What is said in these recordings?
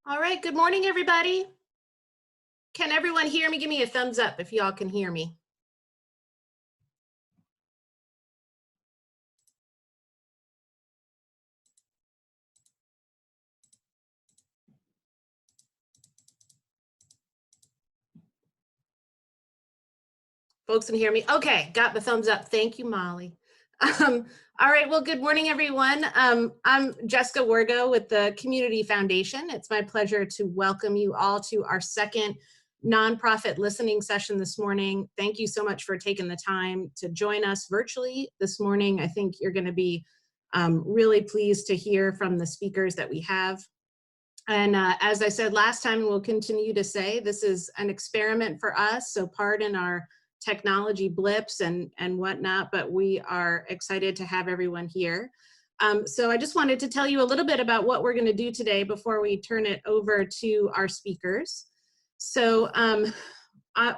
All right, good morning, everybody. Can everyone hear me? Give me a thumbs up if y'all can hear me. Folks can hear me. Okay, got the thumbs up. Thank you, Molly. All right, well, good morning, everyone. I'm Jessica Wergo with the Community Foundation. It's my pleasure to welcome you all to our second nonprofit listening session this morning. Thank you so much for taking the time to join us virtually this morning. I think you're going to be really pleased to hear from the speakers that we have. And as I said last time, and we'll continue to say, this is an experiment for us, so pardon our technology blips and whatnot, but we are excited to have everyone here. So I just wanted to tell you a little bit about what we're going to do today before we turn it over to our speakers. So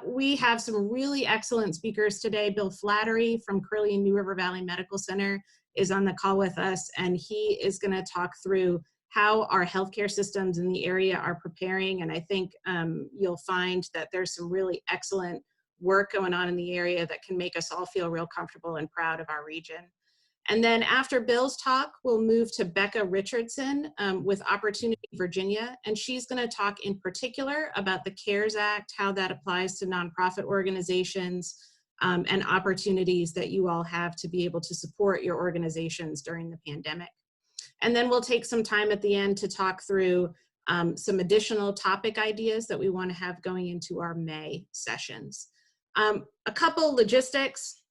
we have some really excellent speakers today. Bill Flattery from Carilion New River Valley Medical Center is on the call with us, and he is going to talk through how our healthcare systems in the area are preparing. And I think you'll find that there's some really excellent work going on in the area that can make us all feel real comfortable and proud of our region. And then after Bill's talk, we'll move to Becca Richardson with Opportunity Virginia. And she's going to talk in particular about the CARES Act, how that applies to nonprofit organizations, and opportunities that you all have to be able to support your organizations during the pandemic. And then we'll take some time at the end to talk through some additional topic ideas that we want to have going into our May sessions. A couple logistics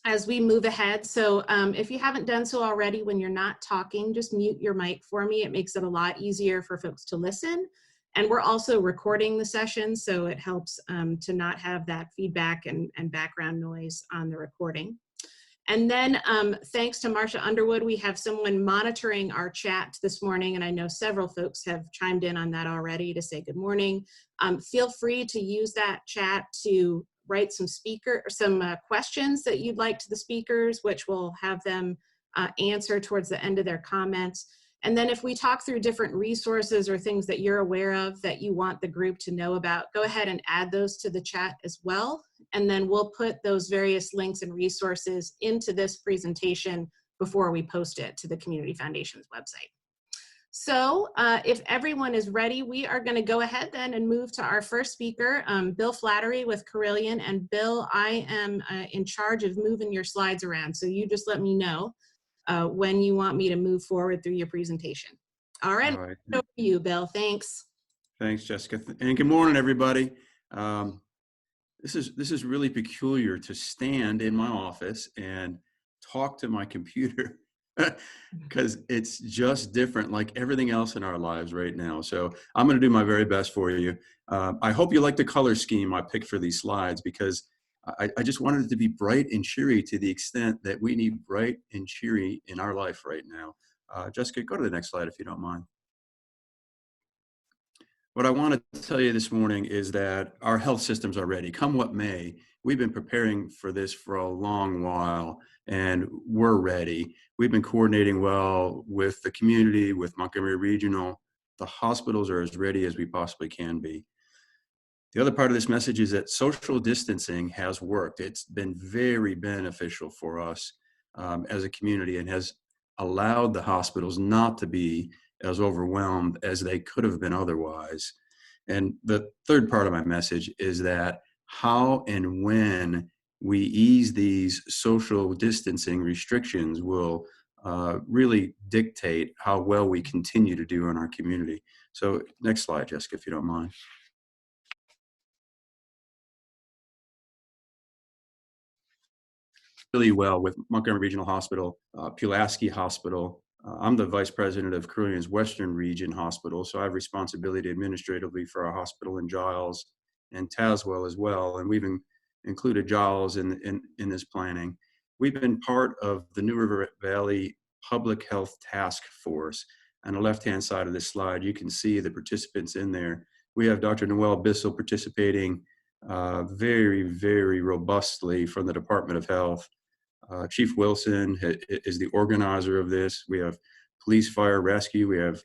as we move ahead. So if you haven't done so already, when you're not talking, just mute your mic for me. It makes it a lot easier for folks to listen. And we're also recording the session, so it helps to not have that feedback and background noise on the recording. And then thanks to Marsha Underwood, we have someone monitoring our chat this morning, and I know several folks have chimed in on that already to say good morning. Feel free to use that chat to write some questions that you'd like to the speakers, which we'll have them answer towards the end of their comments. And then if we talk through different resources or things that you're aware of that you want the group to know about, go ahead and add those to the chat as well. And then we'll put those various links and resources into this presentation before we post it to the Community Foundation's website. So if everyone is ready, we are going to go ahead then and move to our first speaker, Bill Flattery with Carilion. And Bill, I am in charge of moving your slides around, so you just let me know when you want me to move forward through your presentation. All right, over to you, Bill. Thanks. Thanks, Jessica. And good morning, everybody. This is really peculiar to stand in my office and talk to my computer because it's just different, like everything else in our lives right now. So I'm going to do my very best for you. I hope you like the color scheme I picked for these slides, because I just wanted it to be bright and cheery to the extent that we need bright and cheery in our life right now. Jessica, go to the next slide if you don't mind. What I want to tell you this morning is that our health systems are ready. Come what may, we've been preparing for this for a long while, and we're ready. We've been coordinating well with the community, with Montgomery Regional. The hospitals are as ready as we possibly can be. The other part of this message is that social distancing has worked. It's been very beneficial for us as a community, and has allowed the hospitals not to be as overwhelmed as they could have been otherwise. And the third part of my message is that how and when we ease these social distancing restrictions will really dictate how well we continue to do in our community. So next slide, Jessica, if you don't mind. Really well with Montgomery Regional Hospital, Pulaski Hospital. I'm the vice president of Carilion's Western Region Hospital, so I have responsibility administratively for our hospital in Giles and Tazewell as well, and we've included Giles in this planning. We've been part of the New River Valley Public Health Task Force. On the left-hand side of this slide, you can see the participants in there. We have Dr. Noel Bissell participating very, very robustly from the Department of Health. Chief Wilson is the organizer of this. We have police, fire, rescue. We have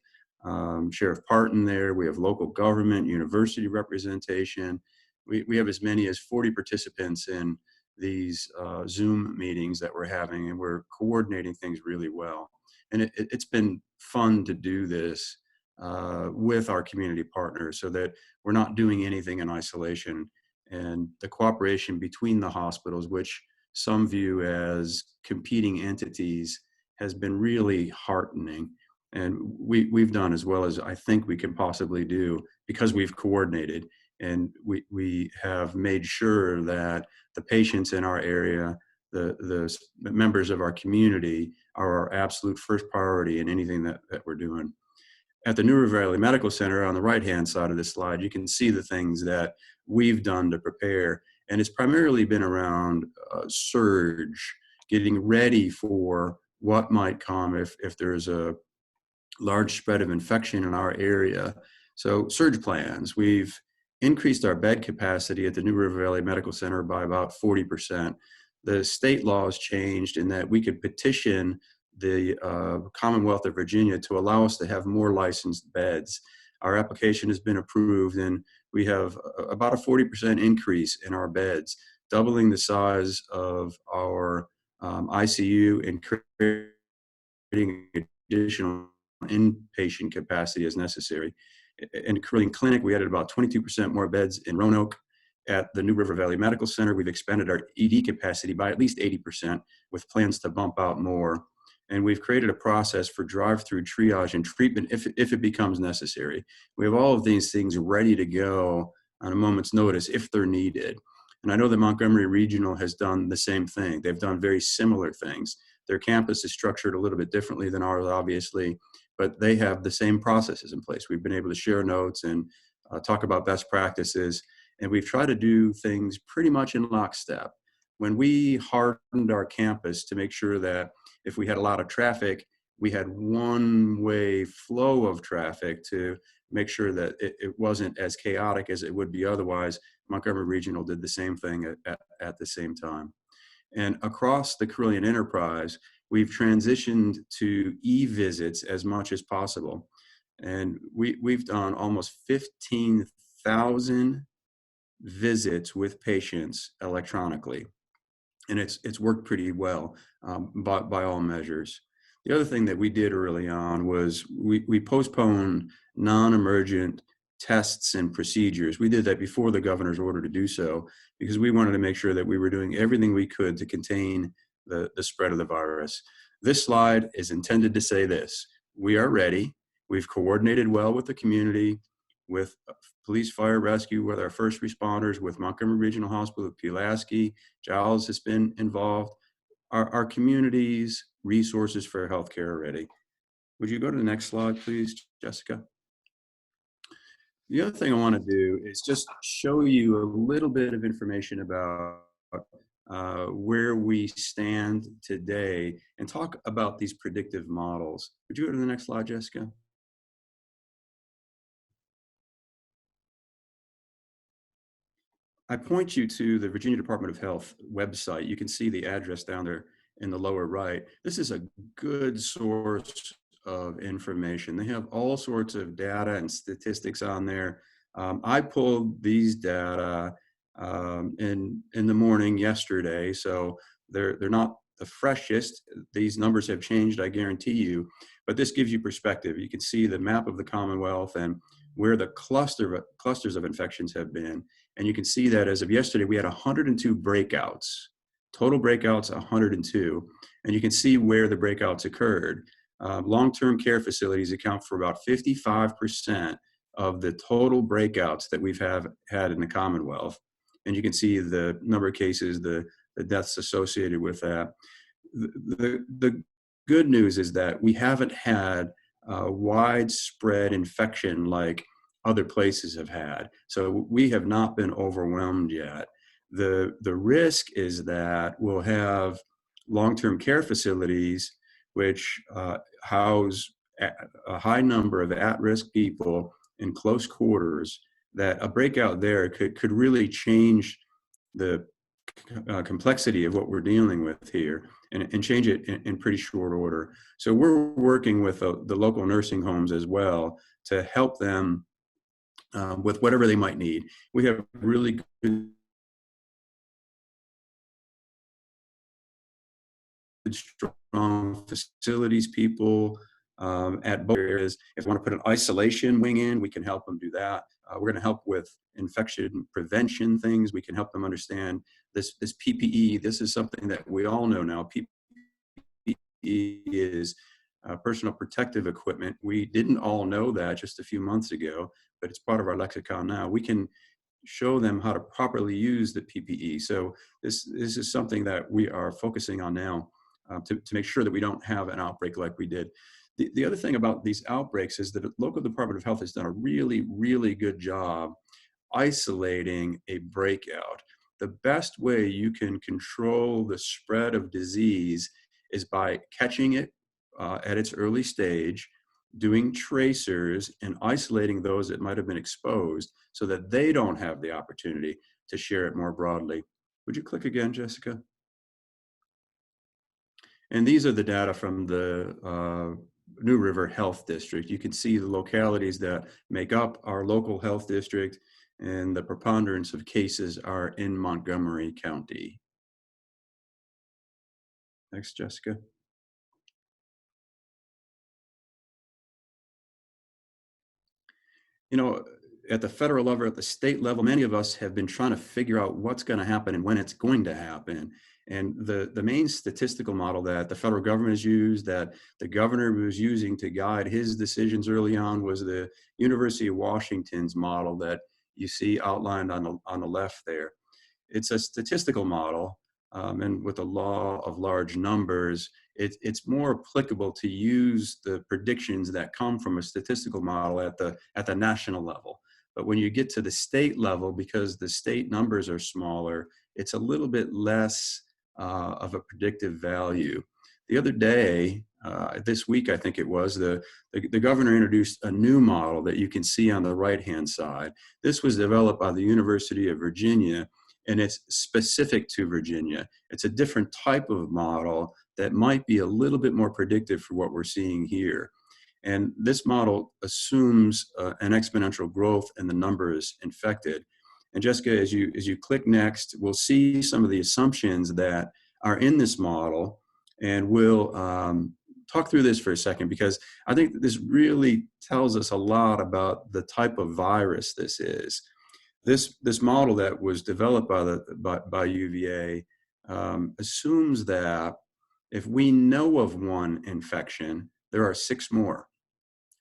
Sheriff Parton there. We have local government, university representation. We have as many as 40 participants in these Zoom meetings that we're having, and we're coordinating things really well. And it's been fun to do this with our community partners so that we're not doing anything in isolation. And the cooperation between the hospitals, which some view as competing entities, has been really heartening. And we've done as well as I think we can possibly do because we've coordinated, and we have made sure that the patients in our area, the members of our community, are our absolute first priority in anything that we're doing. At the New River Valley Medical Center on the right-hand side of this slide, you can see the things that we've done to prepare. And it's primarily been around surge, getting ready for what might come if there's a large spread of infection in our area. So surge plans, we've increased our bed capacity at the New River Valley Medical Center by about 40%. The state laws changed in that we could petition the Commonwealth of Virginia to allow us to have more licensed beds. Our application has been approved, and we have about a 40% increase in our beds, doubling the size of our ICU and creating additional inpatient capacity as necessary. In Carilion Clinic, we added about 22% more beds in Roanoke. At the New River Valley Medical Center, we've expanded our ED capacity by at least 80%, with plans to bump out more. And we've created a process for drive-through triage and treatment if it becomes necessary. We have all of these things ready to go on a moment's notice if they're needed. And I know that Montgomery Regional has done the same thing. They've done very similar things. Their campus is structured a little bit differently than ours, obviously, but they have the same processes in place. We've been able to share notes and talk about best practices, and we've tried to do things pretty much in lockstep. When we hardened our campus to make sure that if we had a lot of traffic, we had one-way flow of traffic to make sure that it wasn't as chaotic as it would be otherwise, Montgomery Regional did the same thing at the same time. And across the Carilion enterprise, we've transitioned to e-visits as much as possible. And we've done almost 15,000 visits with patients electronically. And it's worked pretty well by all measures. The other thing that we did early on was we postponed non-emergent tests and procedures. We did that before the governor's order to do so because we wanted to make sure that we were doing everything we could to contain the spread of the virus. This slide is intended to say this: we are ready. We've coordinated well with the community, with police, fire, rescue, with our first responders, with Montgomery Regional Hospital, with Pulaski. Giles has been involved. Our community's resources for healthcare are ready. Would you go to the next slide, please, Jessica? The other thing I want to do is just show you a little bit of information about where we stand today and talk about these predictive models. Would you go to the next slide, Jessica? I point you to the Virginia Department of Health website. You can see the address down there in the lower right. This is a good source of information. They have all sorts of data and statistics on there. I pulled these data in the morning yesterday, so they're not the freshest. These numbers have changed, I guarantee you, but this gives you perspective. You can see the map of the Commonwealth and where the clusters of infections have been. And you can see that as of yesterday, we had 102 breakouts, total breakouts 102. And you can see where the breakouts occurred. Long-term care facilities account for about 55% of the total breakouts that we've had in the Commonwealth. And you can see the number of cases, the deaths associated with that. The good news is that we haven't had widespread infection like other places have had. So we have not been overwhelmed yet. The risk is that we'll have long-term care facilities which house a high number of at-risk people in close quarters, that a breakout there could really change the complexity of what we're dealing with here. and change it in pretty short order. So we're working with the local nursing homes as well to help them with whatever they might need. We have really good, strong facilities people at both areas. If we want to put an isolation wing in, we can help them do that. We're going to help with infection prevention things. We can help them understand this PPE. This is something that we all know now. PPE is personal protective equipment. We didn't all know that just a few months ago, but it's part of our lexicon now. We can show them how to properly use the PPE. So this is something that we are focusing on now to make sure that we don't have an outbreak like we did. The other thing about these outbreaks is that the local Department of Health has done a really, really good job isolating a breakout. The best way you can control the spread of disease is by catching it at its early stage, doing tracers and isolating those that might have been exposed so that they don't have the opportunity to share it more broadly. Would you click again, Jessica? And these are the data from the New River Health District. You can see the localities that make up our local health district, and the preponderance of cases are in Montgomery County. Next, Jessica. You know, at the federal level, at the state level, many of us have been trying to figure out what's going to happen and when it's going to happen. And the main statistical model that the federal government has used, that the governor was using to guide his decisions early on, was the University of Washington's model that you see outlined on the left there. It's a statistical model, and with the law of large numbers, it's more applicable to use the predictions that come from a statistical model at the national level. But when you get to the state level, because the state numbers are smaller, it's a little bit less of a predictive value. The other day, this week I think it was, the governor introduced a new model that you can see on the right-hand side. This was developed by the University of Virginia, and it's specific to Virginia. It's a different type of model that might be a little bit more predictive for what we're seeing here. And this model assumes an exponential growth in the numbers infected. And Jessica, as you click next, we'll see some of the assumptions that are in this model, and we'll talk through this for a second, because I think that this really tells us a lot about the type of virus this is. This model that was developed by UVA assumes that if we know of one infection, there are 6 more.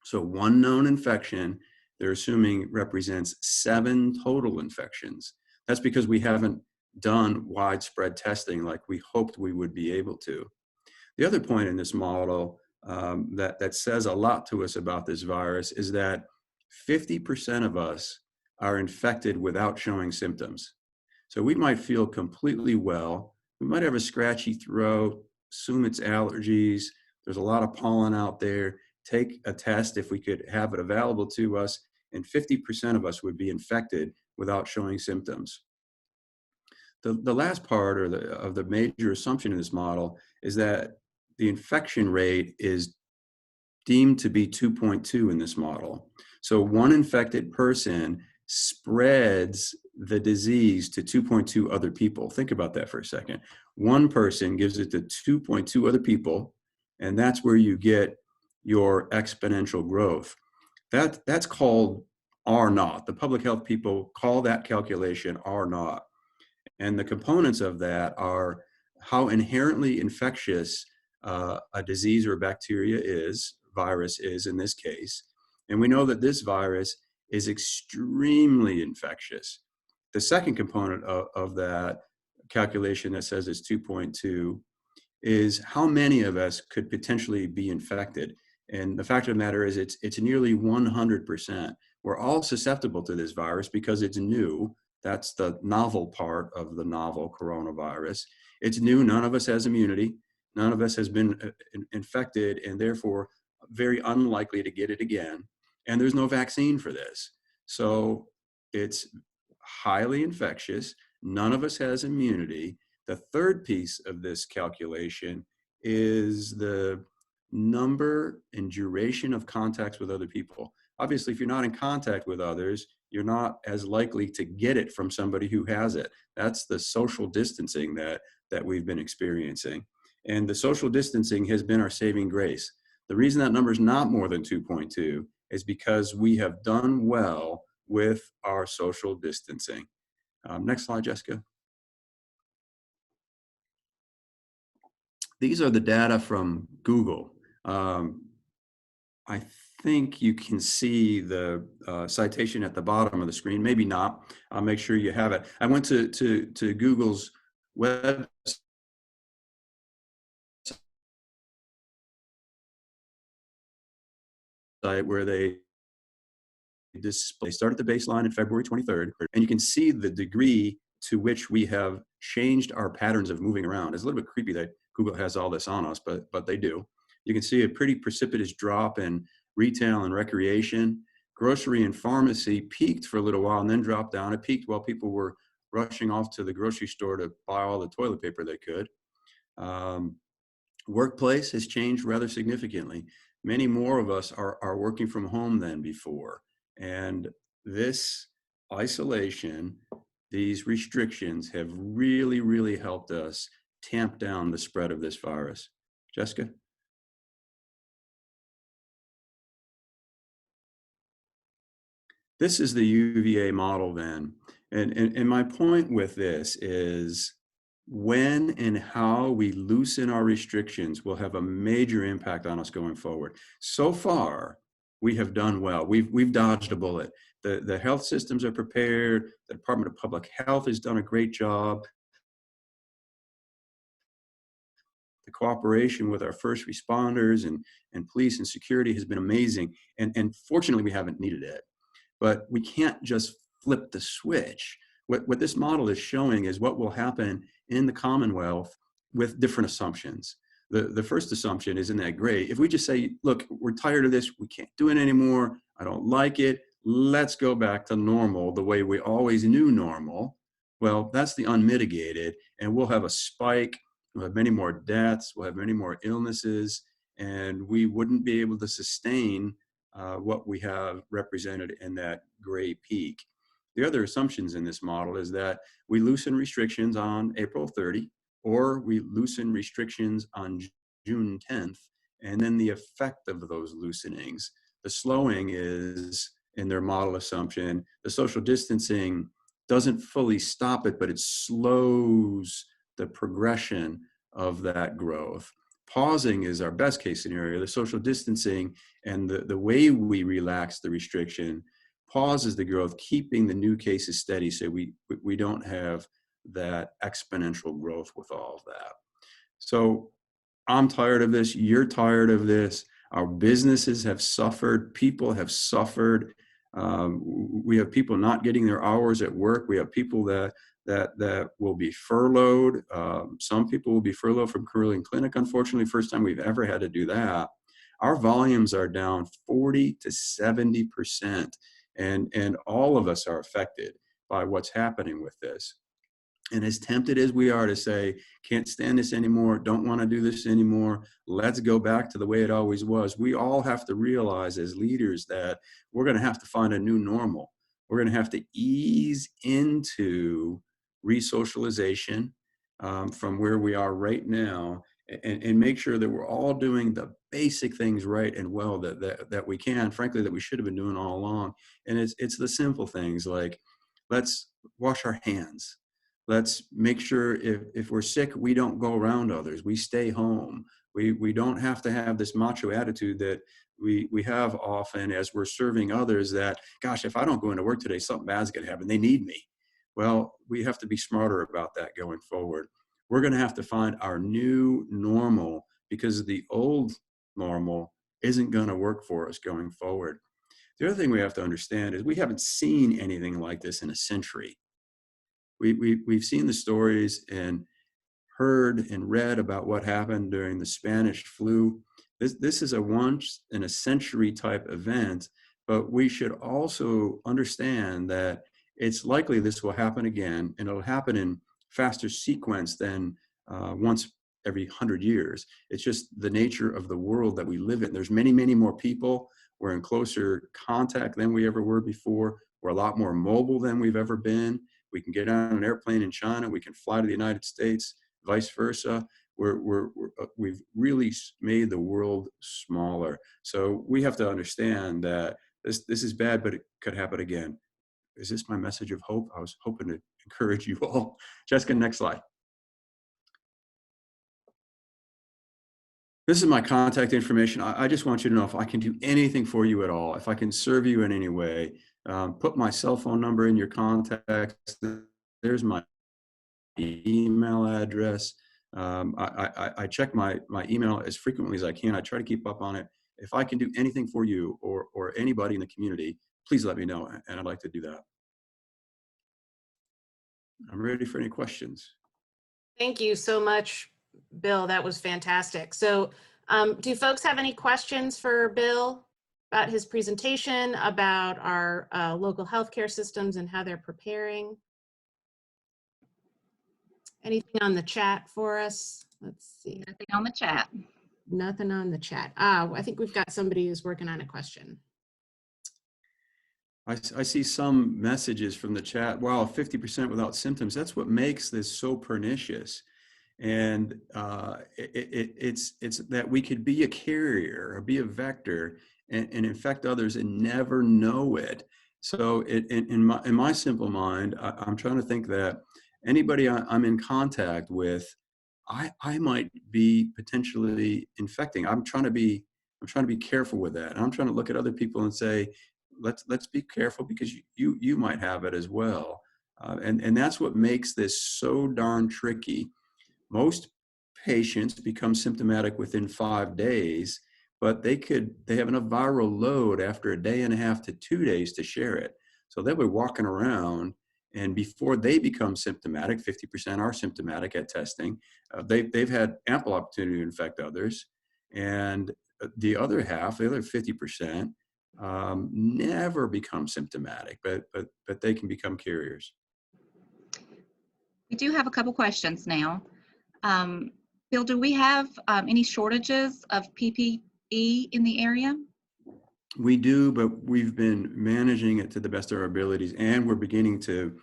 So one known infection, they're assuming, represents 7 total infections. That's because we haven't done widespread testing like we hoped we would be able to. The other point in this model that says a lot to us about this virus is that 50% of us are infected without showing symptoms. So we might feel completely well. We might have a scratchy throat, assume it's allergies. There's a lot of pollen out there. Take a test if we could have it available to us, and 50% of us would be infected without showing symptoms. The last part of the major assumption in this model is that the infection rate is deemed to be 2.2 in this model. So one infected person spreads the disease to 2.2 other people. Think about that for a second. One person gives it to 2.2 other people, and that's where you get your exponential growth. That's called R naught. The public health people call that calculation R naught. And the components of that are how inherently infectious a disease or a bacteria is, virus is in this case. And we know that this virus is extremely infectious. The second component of that calculation that says it's 2.2 is how many of us could potentially be infected. And the fact of the matter is it's nearly 100%. We're all susceptible to this virus because it's new. That's the novel part of the novel coronavirus. It's new. None of us has immunity. None of us has been infected, and therefore very unlikely to get it again. And there's no vaccine for this. So it's highly infectious. None of us has immunity. The third piece of this calculation is the number and duration of contacts with other people. Obviously, if you're not in contact with others, you're not as likely to get it from somebody who has it. That's the social distancing that we've been experiencing. And the social distancing has been our saving grace. The reason that number is not more than 2.2 is because we have done well with our social distancing. Next slide, Jessica. These are the data from Google. I think you can see the citation at the bottom of the screen. Maybe not. I'll make sure you have it. I went to Google's website where they start at the baseline in February 23rd, and you can see the degree to which we have changed our patterns of moving around. It's a little bit creepy that Google has all this on us, but they do. You can see a pretty precipitous drop in retail and recreation. Grocery and pharmacy peaked for a little while and then dropped down. It peaked while people were rushing off to the grocery store to buy all the toilet paper they could. Workplace has changed rather significantly. Many more of us are working from home than before. And this isolation, these restrictions have really, really helped us tamp down the spread of this virus. Jessica? This is the UVA model then. And my point with this is when and how we loosen our restrictions will have a major impact on us going forward. So far, we have done well. We've dodged a bullet. The health systems are prepared. The Department of Public Health has done a great job. The cooperation with our first responders and police and security has been amazing. And fortunately, we haven't needed it. But we can't just flip the switch. What this model is showing is what will happen in the Commonwealth with different assumptions. The first assumption isn't that great. If we just say, look, we're tired of this, we can't do it anymore, I don't like it, let's go back to normal the way we always knew normal. Well, that's the unmitigated, and we'll have a spike, we'll have many more deaths, we'll have many more illnesses, and we wouldn't be able to sustain what we have represented in that gray peak. The other assumptions in this model is that we loosen restrictions on April 30, or we loosen restrictions on June 10th, and then the effect of those loosenings. The slowing is, in their model assumption, the social distancing doesn't fully stop it, but it slows the progression of that growth. Pausing is our best case scenario. The social distancing and the way we relax the restriction pauses the growth, keeping the new cases steady so we don't have that exponential growth with all of that. So I'm tired of this. You're tired of this. Our businesses have suffered. People have suffered. We have people not getting their hours at work. We have people that will be furloughed. Some people will be furloughed from Carilion Clinic, unfortunately, first time we've ever had to do that. Our volumes are down 40 to 70%, and all of us are affected by what's happening with this. And as tempted as we are to say, can't stand this anymore, don't want to do this anymore, let's go back to the way it always was, we all have to realize as leaders that we're going to have to find a new normal. We're going to have to ease into resocialization from where we are right now, and make sure that we're all doing the basic things right and well that we can, frankly, that we should have been doing all along. And it's the simple things like, let's wash our hands. Let's make sure if we're sick, we don't go around others. We stay home. We don't have to have this macho attitude that we have often as we're serving others that, gosh, if I don't go into work today, something bad's going to happen. They need me. Well, we have to be smarter about that going forward. We're going to have to find our new normal because the old normal isn't going to work for us going forward. The other thing we have to understand is we haven't seen anything like this in a century. We've seen the stories and heard and read about what happened during the Spanish flu. This is a once in a century type event, but we should also understand that it's likely this will happen again, and it'll happen in faster sequence than once every 100 years. It's just the nature of the world that we live in. There's many, many more people. We're in closer contact than we ever were before. We're a lot more mobile than we've ever been. We can get on an airplane in China. We can fly to the United States, vice versa. We've really made the world smaller. So we have to understand that this is bad, but it could happen again. Is this my message of hope? I was hoping to encourage you all. Jessica, next slide. This is my contact information. I just want you to know if I can do anything for you at all, if I can serve you in any way, put my cell phone number in your contacts. There's my email address. I check my email as frequently as I can. I try to keep up on it. If I can do anything for you or anybody in the community, please let me know, and I'd like to do that. I'm ready for any questions. Thank you so much, Bill. That was fantastic. So do folks have any questions for Bill about his presentation, about our local healthcare systems and how they're preparing? Anything on the chat for us? Let's see. Nothing on the chat. Nothing on the chat. I think we've got somebody who's working on a question. I see some messages from the chat. Wow, 50% without symptoms. That's what makes this so pernicious. And it's that we could be a carrier or be a vector and infect others and never know it. So in my simple mind, I'm trying to think that anybody I'm in contact with, I might be potentially infecting. I'm trying to be careful with that. And I'm trying to look at other people and say, let's be careful because you might have it as well. And that's what makes this so darn tricky. Most patients become symptomatic within 5 days, but they have enough viral load after a day and a half to 2 days to share it. So they'll be walking around, and before they become symptomatic, 50% are symptomatic at testing. They've had ample opportunity to infect others, and the other half, the other 50%, never become symptomatic, but they can become carriers. We do have a couple questions now. Bill, do we have any shortages of PPE in the area? We do, but we've been managing it to the best of our abilities, and we're beginning to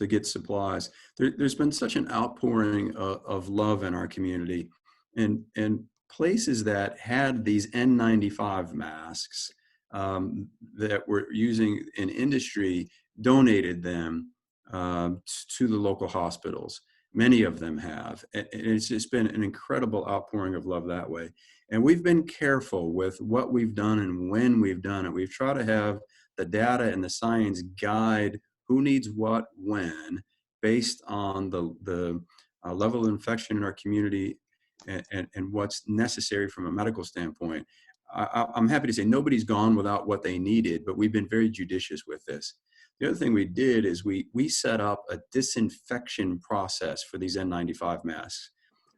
get supplies. There's been such an outpouring of love in our community, and places that had these N95 masks that we're using in industry donated them to the local hospitals. Many of them have. And it's just been an incredible outpouring of love that way. And we've been careful with what we've done and when we've done it. We've tried to have the data and the science guide who needs what when based on the level of infection in our community and what's necessary from a medical standpoint. I'm happy to say nobody's gone without what they needed, but we've been very judicious with this. The other thing we did is we set up a disinfection process for these N95 masks.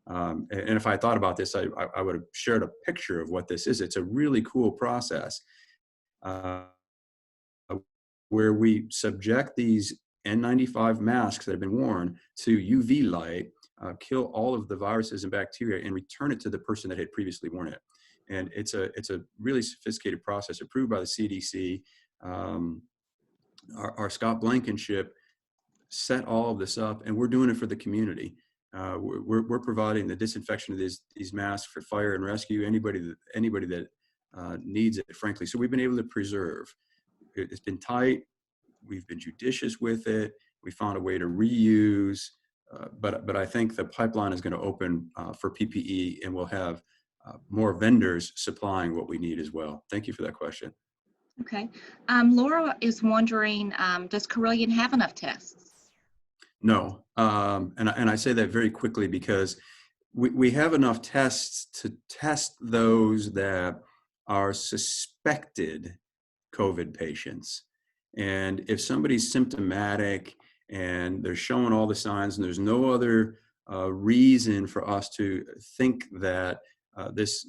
And if I thought about this, I would have shared a picture of what this is. It's a really cool process where we subject these N95 masks that have been worn to UV light, kill all of the viruses and bacteria, and return it to the person that had previously worn it. And it's a really sophisticated process approved by the CDC. Our Scott Blankenship set all of this up, and we're doing it for the community. We're providing the disinfection of these masks for fire and rescue, anybody that needs it, frankly. So we've been able to preserve. It's been tight. We've been judicious with it. We found a way to reuse, but I think the pipeline is going to open for PPE, and we'll have more vendors supplying what we need as well. Thank you for that question. Okay. Laura is wondering, does Carilion have enough tests? No, and I say that very quickly because we have enough tests to test those that are suspected COVID patients. And if somebody's symptomatic and they're showing all the signs and there's no other reason for us to think that this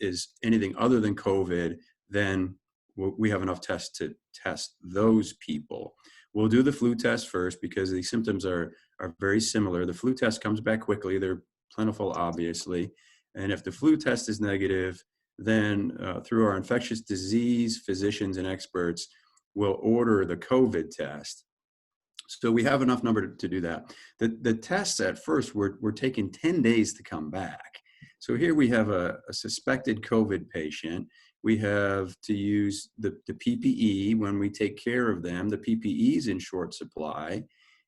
is anything other than COVID, then we have enough tests to test those people. We'll do the flu test first because the symptoms are are very similar. The flu test comes back quickly. They're plentiful, obviously. And if the flu test is negative, then through our infectious disease physicians and experts, we'll order the COVID test. So we have enough number to do that. The tests at first were taking 10 days to come back. So here we have a suspected COVID patient. We have to use the PPE when we take care of them. The PPE is in short supply.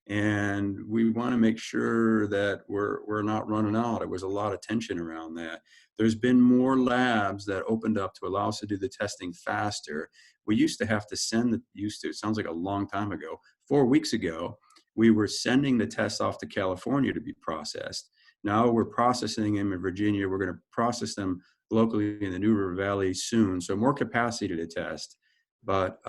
And we want to make sure that we're not running out. There was a lot of tension around that. There's been more labs that opened up to allow us to do the testing faster. We used to have to it sounds like a long time ago. 4 weeks ago, we were sending the tests off to California to be processed. Now we're processing them in Virginia. We're going to process them locally in the New River Valley soon. So more capacity to test, but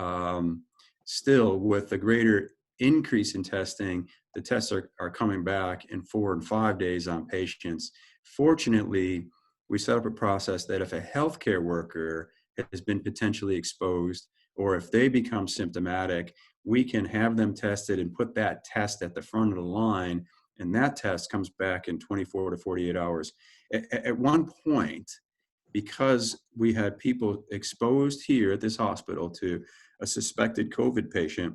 still with the greater increase in testing, the tests are coming back in 4 and 5 days on patients. Fortunately, we set up a process that if a healthcare worker has been potentially exposed, or if they become symptomatic, we can have them tested and put that test at the front of the line, and that test comes back in 24 to 48 hours. At one point, because we had people exposed here at this hospital to a suspected COVID patient,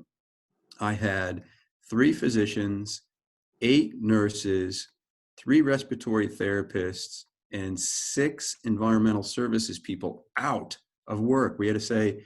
I had 3 physicians, 8 nurses, 3 respiratory therapists, and 6 environmental services people out of work. We had to say,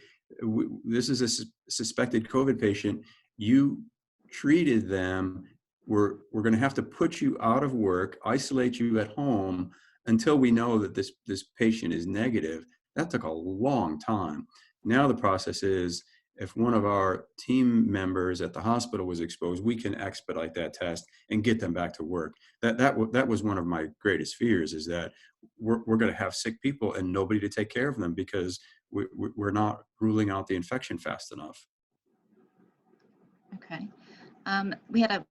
this is a suspected COVID patient. You treated them. We're going to have to put you out of work, isolate you at home until we know that this patient is negative. That took a long time. Now the process is, if one of our team members at the hospital was exposed, we can expedite that test and get them back to work. That was one of my greatest fears, is that we're going to have sick people and nobody to take care of them because we're not ruling out the infection fast enough. Okay. We had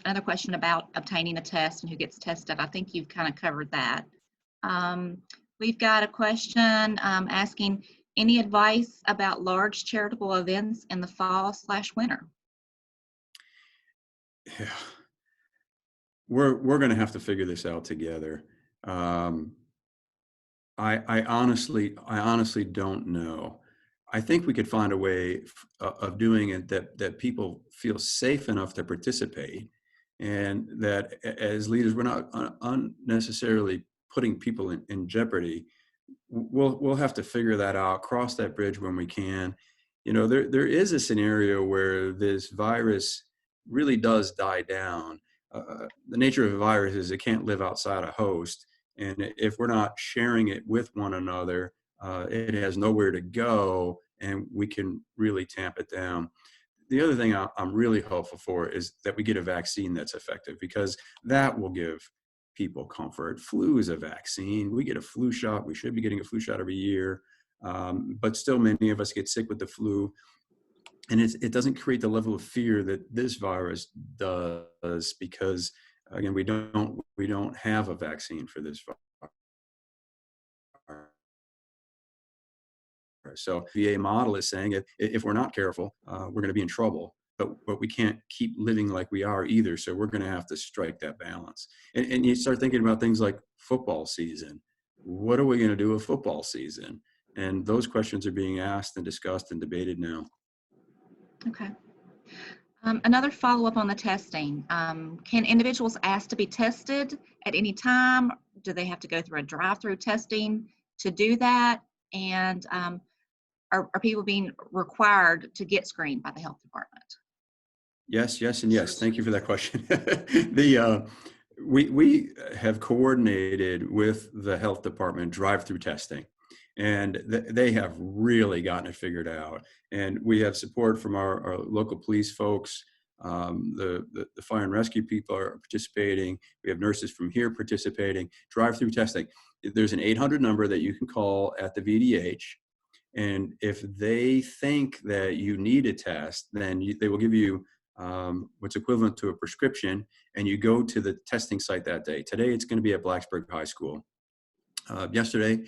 another question about obtaining a test and who gets tested. I think you've kind of covered that. We've got a question asking, any advice about large charitable events in the fall/winter? Yeah. We're going to have to figure this out together. I honestly don't know. I think we could find a way of doing it that people feel safe enough to participate, and that as leaders, we're not unnecessarily putting people in jeopardy. We'll have to figure that out, cross that bridge when we can. You know, there is a scenario where this virus really does die down. The nature of a virus is it can't live outside a host. And if we're not sharing it with one another, it has nowhere to go, and we can really tamp it down. The other thing I'm really hopeful for is that we get a vaccine that's effective, because that will give people comfort. Flu is a vaccine. We get a flu shot. We should be getting a flu shot every year. But still, many of us get sick with the flu. And it doesn't create the level of fear that this virus does, because, again, we don't have a vaccine for this virus. So the VA model is saying if we're not careful, we're going to be in trouble. But we can't keep living like we are either. So we're going to have to strike that balance. And you start thinking about things like football season. What are we going to do with football season? And those questions are being asked and discussed and debated now. Okay. Another follow-up on the testing. Can individuals ask to be tested at any time? Do they have to go through a drive-through testing to do that? And are people being required to get screened by the health department? Yes, and yes. Thank you for that question. We have coordinated with the health department drive-through testing, and they have really gotten it figured out. And we have support from our local police folks. The fire and rescue people are participating. We have nurses from here participating. Drive-through testing. There's an 800 number that you can call at the VDH. And if they think that you need a test, then they will give you what's equivalent to a prescription, and you go to the testing site that day. Today, it's going to be at Blacksburg High School. Yesterday,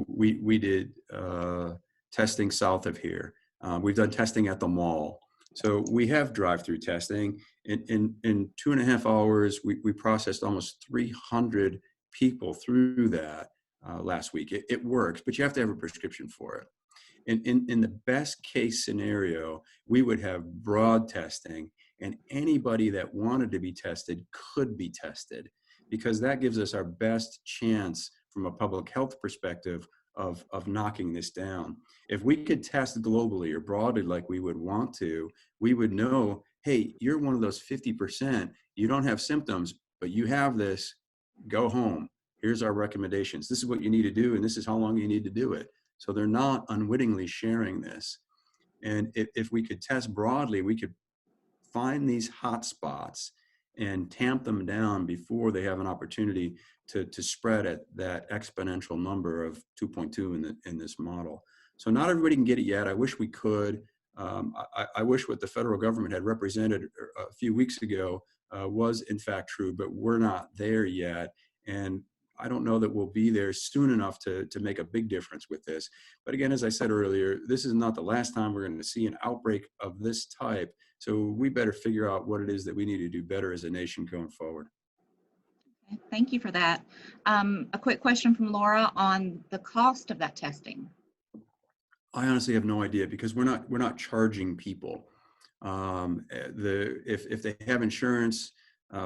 we did testing south of here. We've done testing at the mall. So we have drive-through testing, In 2.5 hours, we processed almost 300 people through that last week. It works, but you have to have a prescription for it. In the best case scenario, we would have broad testing, and anybody that wanted to be tested could be tested, because that gives us our best chance from a public health perspective of knocking this down. If we could test globally or broadly like we would want to, we would know, hey, you're one of those 50%, you don't have symptoms, but you have this, go home. Here's our recommendations. This is what you need to do, and this is how long you need to do it. So they're not unwittingly sharing this. And if we could test broadly, we could find these hot spots and tamp them down before they have an opportunity to spread at that exponential number of 2.2 in this model. So not everybody can get it yet. I wish we could. I wish what the federal government had represented a few weeks ago was in fact true, but we're not there yet. And I don't know that we'll be there soon enough to make a big difference with this. But again, as I said earlier, this is not the last time we're going to see an outbreak of this type. So we better figure out what it is that we need to do better as a nation going forward. Okay, thank you for that. A quick question from Laura on the cost of that testing. I honestly have no idea, because we're not charging people. If they have insurance,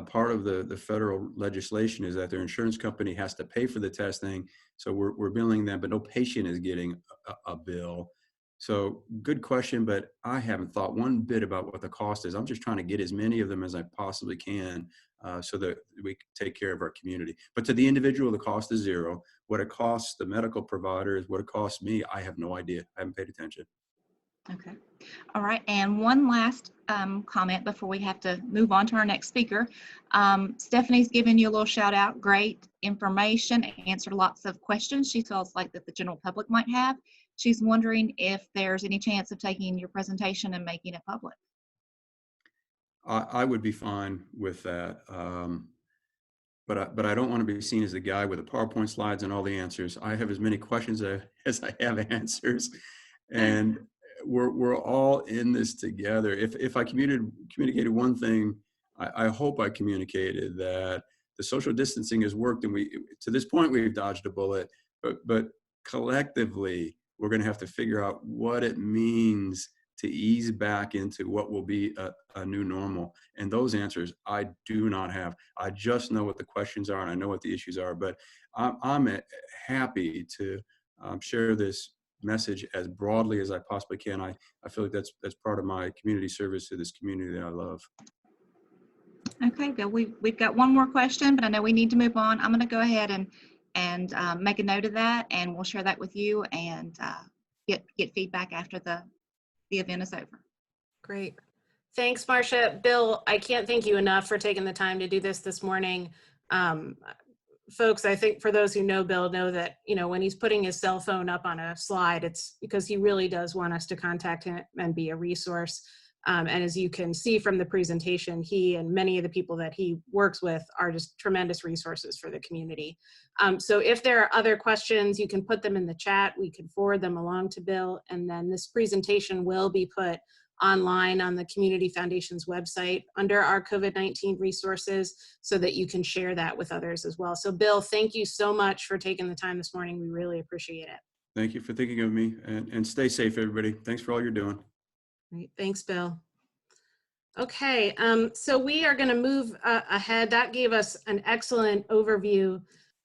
part of the federal legislation is that their insurance company has to pay for the testing. So we're billing them, but no patient is getting a bill. So good question, but I haven't thought one bit about what the cost is. I'm just trying to get as many of them as I possibly can so that we can take care of our community. But to the individual, the cost is zero. What it costs the medical providers, what it costs me, I have no idea. I haven't paid attention. Okay. All right. And one last comment before we have to move on to our next speaker. Stephanie's giving you a little shout out. Great information. Answered lots of questions she feels like that the general public might have. She's wondering if there's any chance of taking your presentation and making it public. I would be fine with that. But I don't want to be seen as the guy with the PowerPoint slides and all the answers. I have as many questions as I have answers. And we're all in this together. If I communicated one thing, I hope I communicated that the social distancing has worked, and to this point we've dodged a bullet. But collectively, we're going to have to figure out what it means to ease back into what will be a new normal. And those answers I do not have. I just know what the questions are, and I know what the issues are. But I'm happy to share this message as broadly as I possibly can. I feel like that's part of my community service to this community that I love. Okay, Bill, we've got one more question, but I know we need to move on. I'm going to go ahead and make a note of that, and we'll share that with you and get feedback after the event is over. Great. Thanks, Marcia. Bill, I can't thank you enough for taking the time to do this morning. Folks, I think for those who know Bill know that, when he's putting his cell phone up on a slide, it's because he really does want us to contact him and be a resource. And as you can see from the presentation, he and many of the people that he works with are just tremendous resources for the community. So if there are other questions, you can put them in the chat. We can forward them along to Bill. And then this presentation will be put online on the Community Foundation's website under our COVID-19 resources so that you can share that with others as well. So Bill, thank you so much for taking the time this morning. We really appreciate it. Thank you for thinking of me, and stay safe, everybody. Thanks for all you're doing. Great. Thanks, Bill. Okay, so we are going to move ahead. That gave us an excellent overview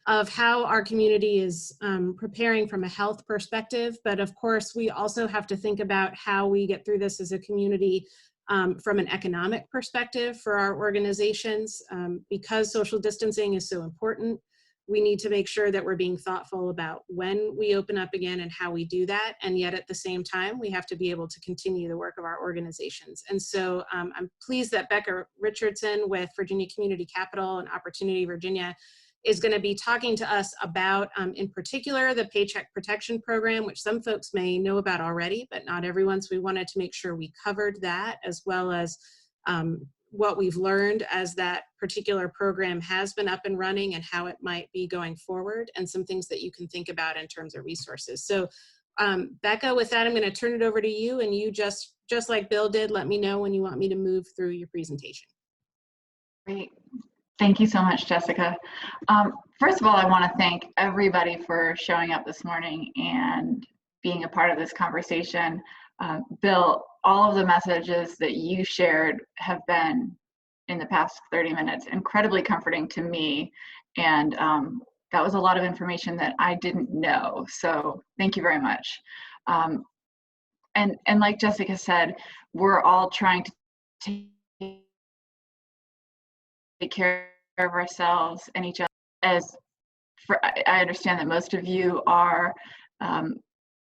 of how our community is preparing from a health perspective. But of course, we also have to think about how we get through this as a community from an economic perspective for our organizations. Because social distancing is so important, we need to make sure that we're being thoughtful about when we open up again and how we do that. And yet at the same time, we have to be able to continue the work of our organizations. And so I'm pleased that Becca Richardson with Virginia Community Capital and Opportunity Virginia is going to be talking to us about, in particular, the Paycheck Protection Program, which some folks may know about already, but not everyone. So we wanted to make sure we covered that, as well as what we've learned as that particular program has been up and running and how it might be going forward, and some things that you can think about in terms of resources. So Becca, with that, I'm going to turn it over to you, and you just like Bill did, let me know when you want me to move through your presentation. Great. Thank you so much, Jessica. First of all, I want to thank everybody for showing up this morning and being a part of this conversation. Bill, all of the messages that you shared have been, in the past 30 minutes, incredibly comforting to me. And that was a lot of information that I didn't know. So thank you very much. And like Jessica said, we're all trying to take care of ourselves and each other. I understand that most of you are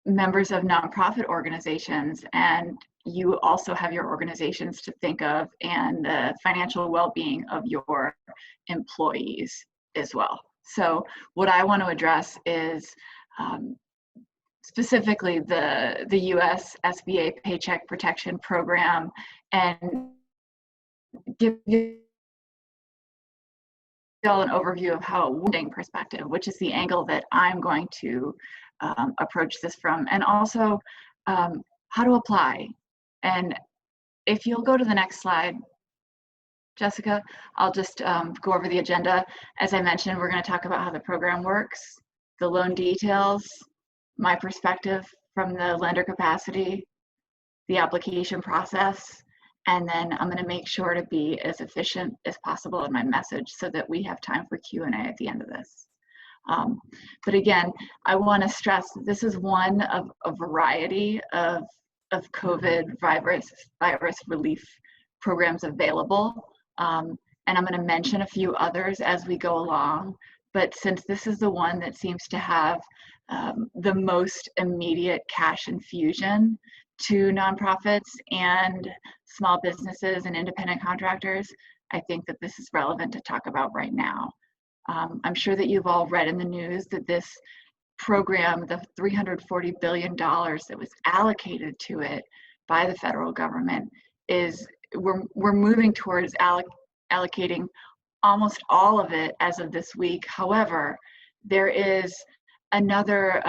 members of nonprofit organizations, and you also have your organizations to think of, and the financial well-being of your employees as well. So what I want to address is specifically the US SBA Paycheck Protection Program, and give you all an overview of how a wounding perspective, which is the angle that I'm going to approach this from, and also how to apply. And if you'll go to the next slide, Jessica, I'll just go over the agenda. As I mentioned, we're going to talk about how the program works, the loan details, my perspective from the lender capacity, the application process, and then I'm going to make sure to be as efficient as possible in my message so that we have time for Q&A at the end of this. But again, I want to stress that this is one of a variety of COVID virus relief programs available. And I'm going to mention a few others as we go along. But since this is the one that seems to have the most immediate cash infusion to nonprofits and small businesses and independent contractors, I think that this is relevant to talk about right now. I'm sure that you've all read in the news that this program, the $340 billion that was allocated to it by the federal government, we're moving towards allocating almost all of it as of this week. However, there is another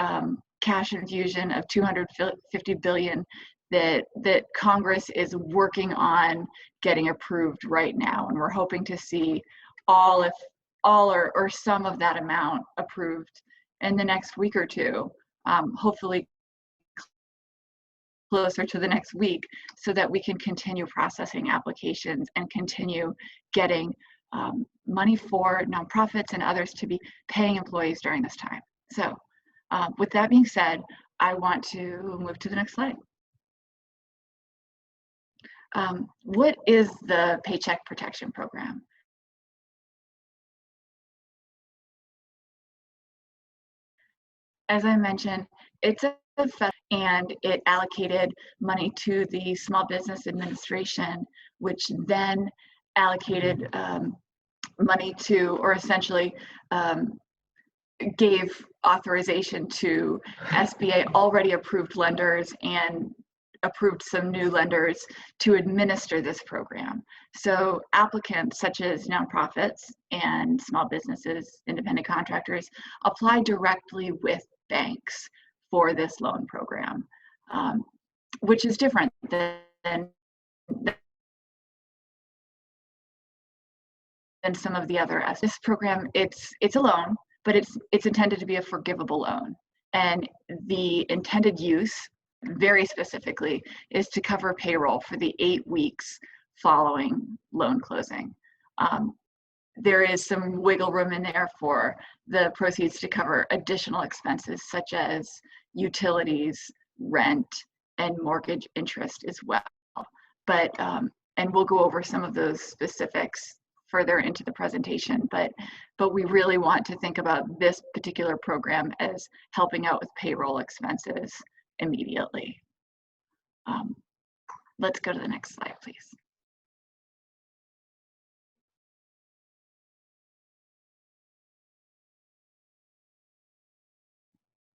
cash infusion of $250 billion that Congress is working on getting approved right now, and we're hoping to see all or some of that amount approved in the next week or two, hopefully closer to the next week, so that we can continue processing applications and continue getting money for nonprofits and others to be paying employees during this time. So with that being said, I want to move to the next slide. What is the Paycheck Protection Program? As I mentioned, it's a federal, and it allocated money to the Small Business Administration, which then allocated money to, or essentially gave authorization to SBA already approved lenders and approved some new lenders to administer this program. So applicants such as nonprofits and small businesses, independent contractors, apply directly with banks for this loan program, which is different than some of the other. This program, it's a loan, but it's intended to be a forgivable loan, and the intended use, very specifically, is to cover payroll for the 8 weeks following loan closing. There is some wiggle room in there for the proceeds to cover additional expenses such as utilities, rent, and mortgage interest as well. But and we'll go over some of those specifics further into the presentation, but we really want to think about this particular program as helping out with payroll expenses immediately. Let's go to the next slide, please.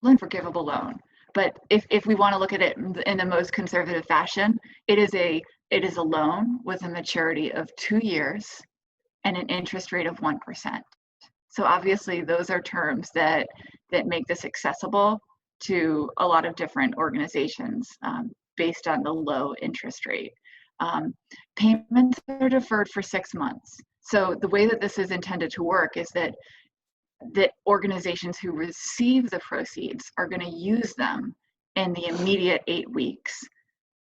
Loan, forgivable loan, but if we want to look at it in the most conservative fashion, it is a loan with a maturity of 2 years and an interest rate of 1%. So obviously those are terms that make this accessible to a lot of different organizations based on the low interest rate. Payments are deferred for 6 months. So the way that this is intended to work is that organizations who receive the proceeds are going to use them in the immediate 8 weeks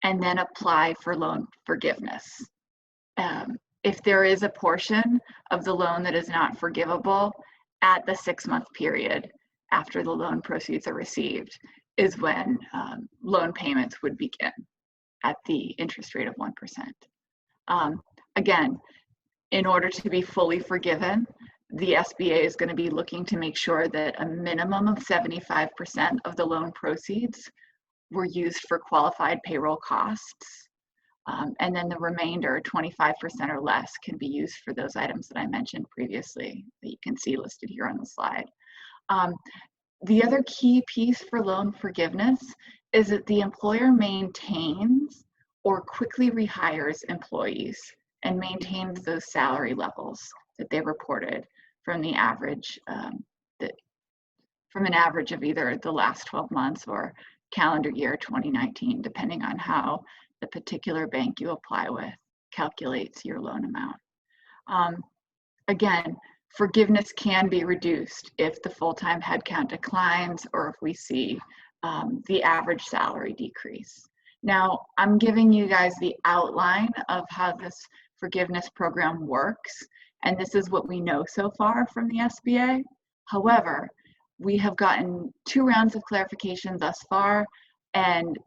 and then apply for loan forgiveness. If there is a portion of the loan that is not forgivable at the 6-month period after the loan proceeds are received is when loan payments would begin at the interest rate of 1%. Again, in order to be fully forgiven, the SBA is going to be looking to make sure that a minimum of 75% of the loan proceeds were used for qualified payroll costs. And then the remainder, 25% or less, can be used for those items that I mentioned previously that you can see listed here on the slide. The other key piece for loan forgiveness is that the employer maintains or quickly rehires employees and maintains those salary levels that they reported from the average, from an average of either the last 12 months or calendar year 2019, depending on how the particular bank you apply with calculates your loan amount. Again, forgiveness can be reduced if the full-time headcount declines or if we see the average salary decrease. Now, I'm giving you guys the outline of how this forgiveness program works, and this is what we know so far from the SBA. However, we have gotten 2 rounds of clarification thus far, and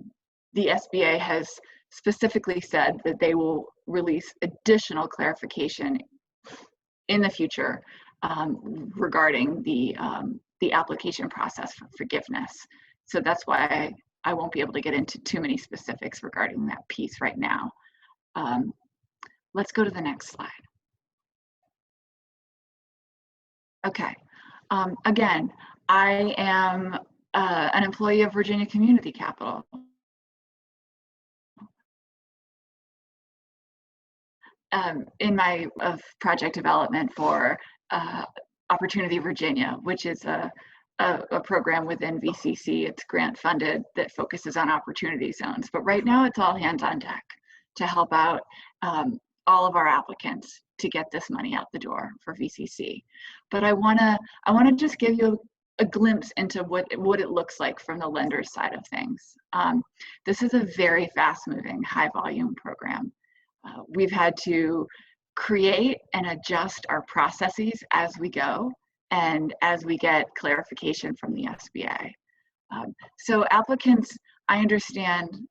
the SBA has specifically said that they will release additional clarification in the future regarding the application process for forgiveness. So that's why I won't be able to get into too many specifics regarding that piece right now. Let's go to the next slide. Okay, again, I am an employee of Virginia Community Capital. In my project development for Opportunity Virginia, which is a program within VCC. It's grant funded that focuses on opportunity zones. But right now it's all hands on deck to help out all of our applicants to get this money out the door for VCC. But I wanna just give you a glimpse into what it looks like from the lender's side of things. This is a very fast moving, high volume program. We've had to create and adjust our processes as we go and as we get clarification from the SBA. So applicants, I understand,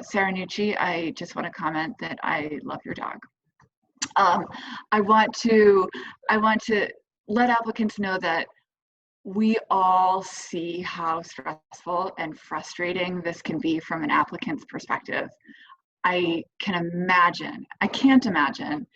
Sarah Nucci, I just want to comment that I love your dog. I want to let applicants know that we all see how stressful and frustrating this can be from an applicant's perspective. I can't imagine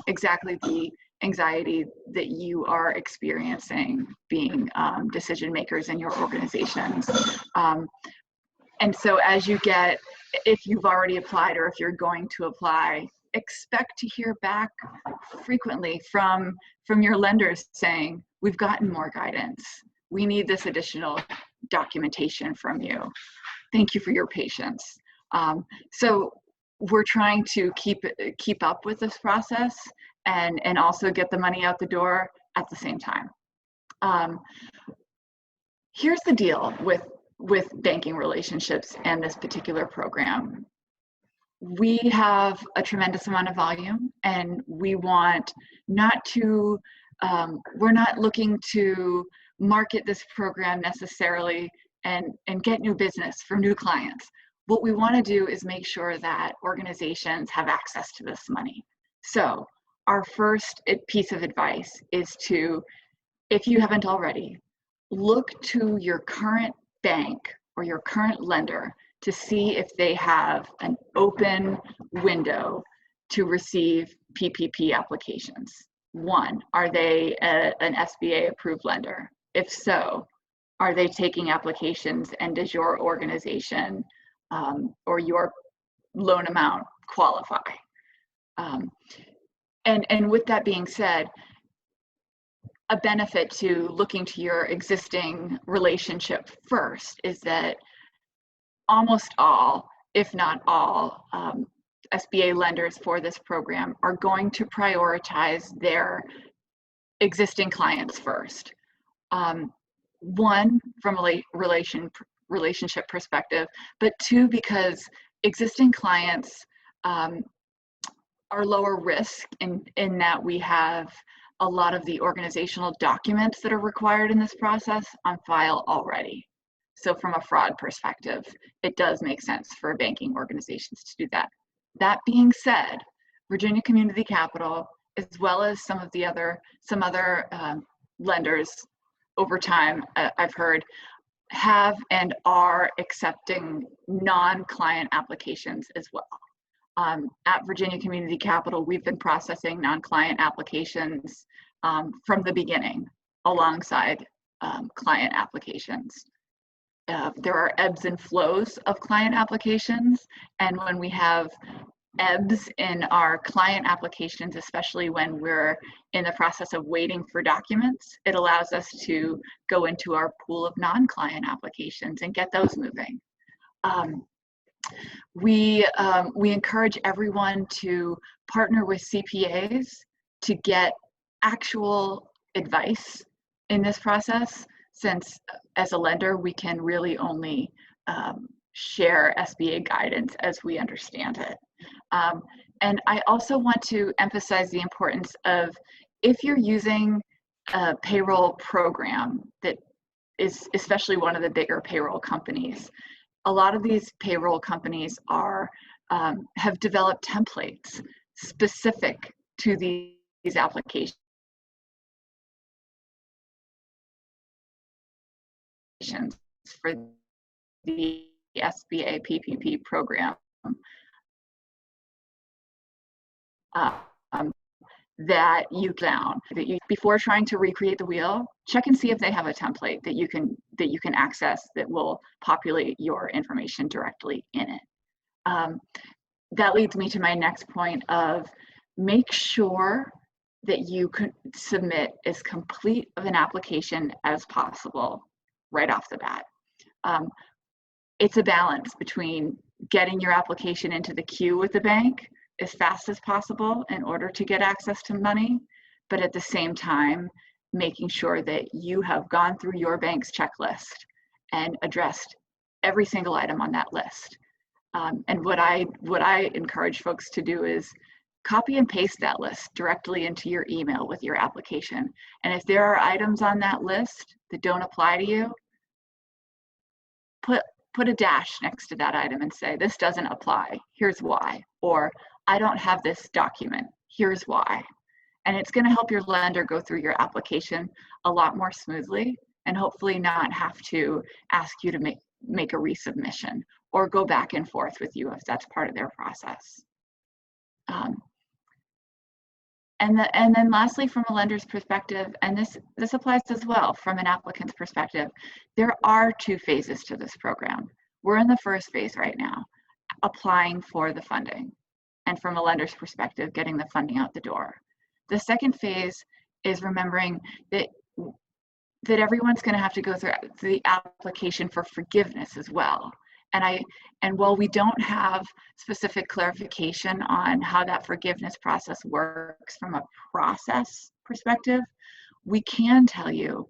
exactly the anxiety that you are experiencing being decision makers in your organizations. And so as you get, if you've already applied or if you're going to apply, expect to hear back frequently from your lenders saying, we've gotten more guidance. We need this additional documentation from you. Thank you for your patience. So we're trying to keep up with this process and also get the money out the door at the same time. Here's the deal with banking relationships and this particular program. We have a tremendous amount of volume, and we want not to, we're not looking to market this program necessarily and get new business for new clients. What we want to do is make sure that organizations have access to this money. So our first piece of advice is to, if you haven't already, look to your current bank or your current lender to see if they have an open window to receive PPP applications. One, are they an SBA approved lender? If so, are they taking applications, and does your organization or your loan amount qualify? And with that being said, a benefit to looking to your existing relationship first is that almost all, if not all, SBA lenders for this program are going to prioritize their existing clients first. One, from a relationship perspective, but two, because existing clients are lower risk in that we have a lot of the organizational documents that are required in this process on file already. So from a fraud perspective, it does make sense for banking organizations to do that. That being said, Virginia Community Capital, as well as some other lenders over time, I've heard, have and are accepting non-client applications as well. At Virginia Community Capital, we've been processing non-client applications from the beginning alongside client applications. There are ebbs and flows of client applications, and when we have ebbs in our client applications, especially when we're in the process of waiting for documents, it allows us to go into our pool of non-client applications and get those moving. We encourage everyone to partner with CPAs to get actual advice in this process, since as a lender, we can really only share SBA guidance as we understand it. And I also want to emphasize the importance of, if you're using a payroll program that is especially one of the bigger payroll companies, a lot of these payroll companies have developed templates specific to these applications for the SBA PPP program that you before trying to recreate the wheel, check and see if they have a template that you can access that will populate your information directly in it. That leads me to my next point of, make sure that you can submit as complete of an application as possible right off the bat. It's a balance between getting your application into the queue with the bank as fast as possible in order to get access to money, but at the same time, making sure that you have gone through your bank's checklist and addressed every single item on that list. And what I encourage folks to do is copy and paste that list directly into your email with your application. And if there are items on that list that don't apply to you, put a dash next to that item and say, this doesn't apply, here's why. Or, I don't have this document, here's why. And it's going to help your lender go through your application a lot more smoothly, and hopefully not have to ask you to make a resubmission or go back and forth with you if that's part of their process. And then lastly, from a lender's perspective, and this applies as well from an applicant's perspective, there are two phases to this program. We're in the first phase right now, applying for the funding. And from a lender's perspective, getting the funding out the door. The second phase is remembering that everyone's going to have to go through the application for forgiveness as well. And while we don't have specific clarification on how that forgiveness process works from a process perspective, we can tell you,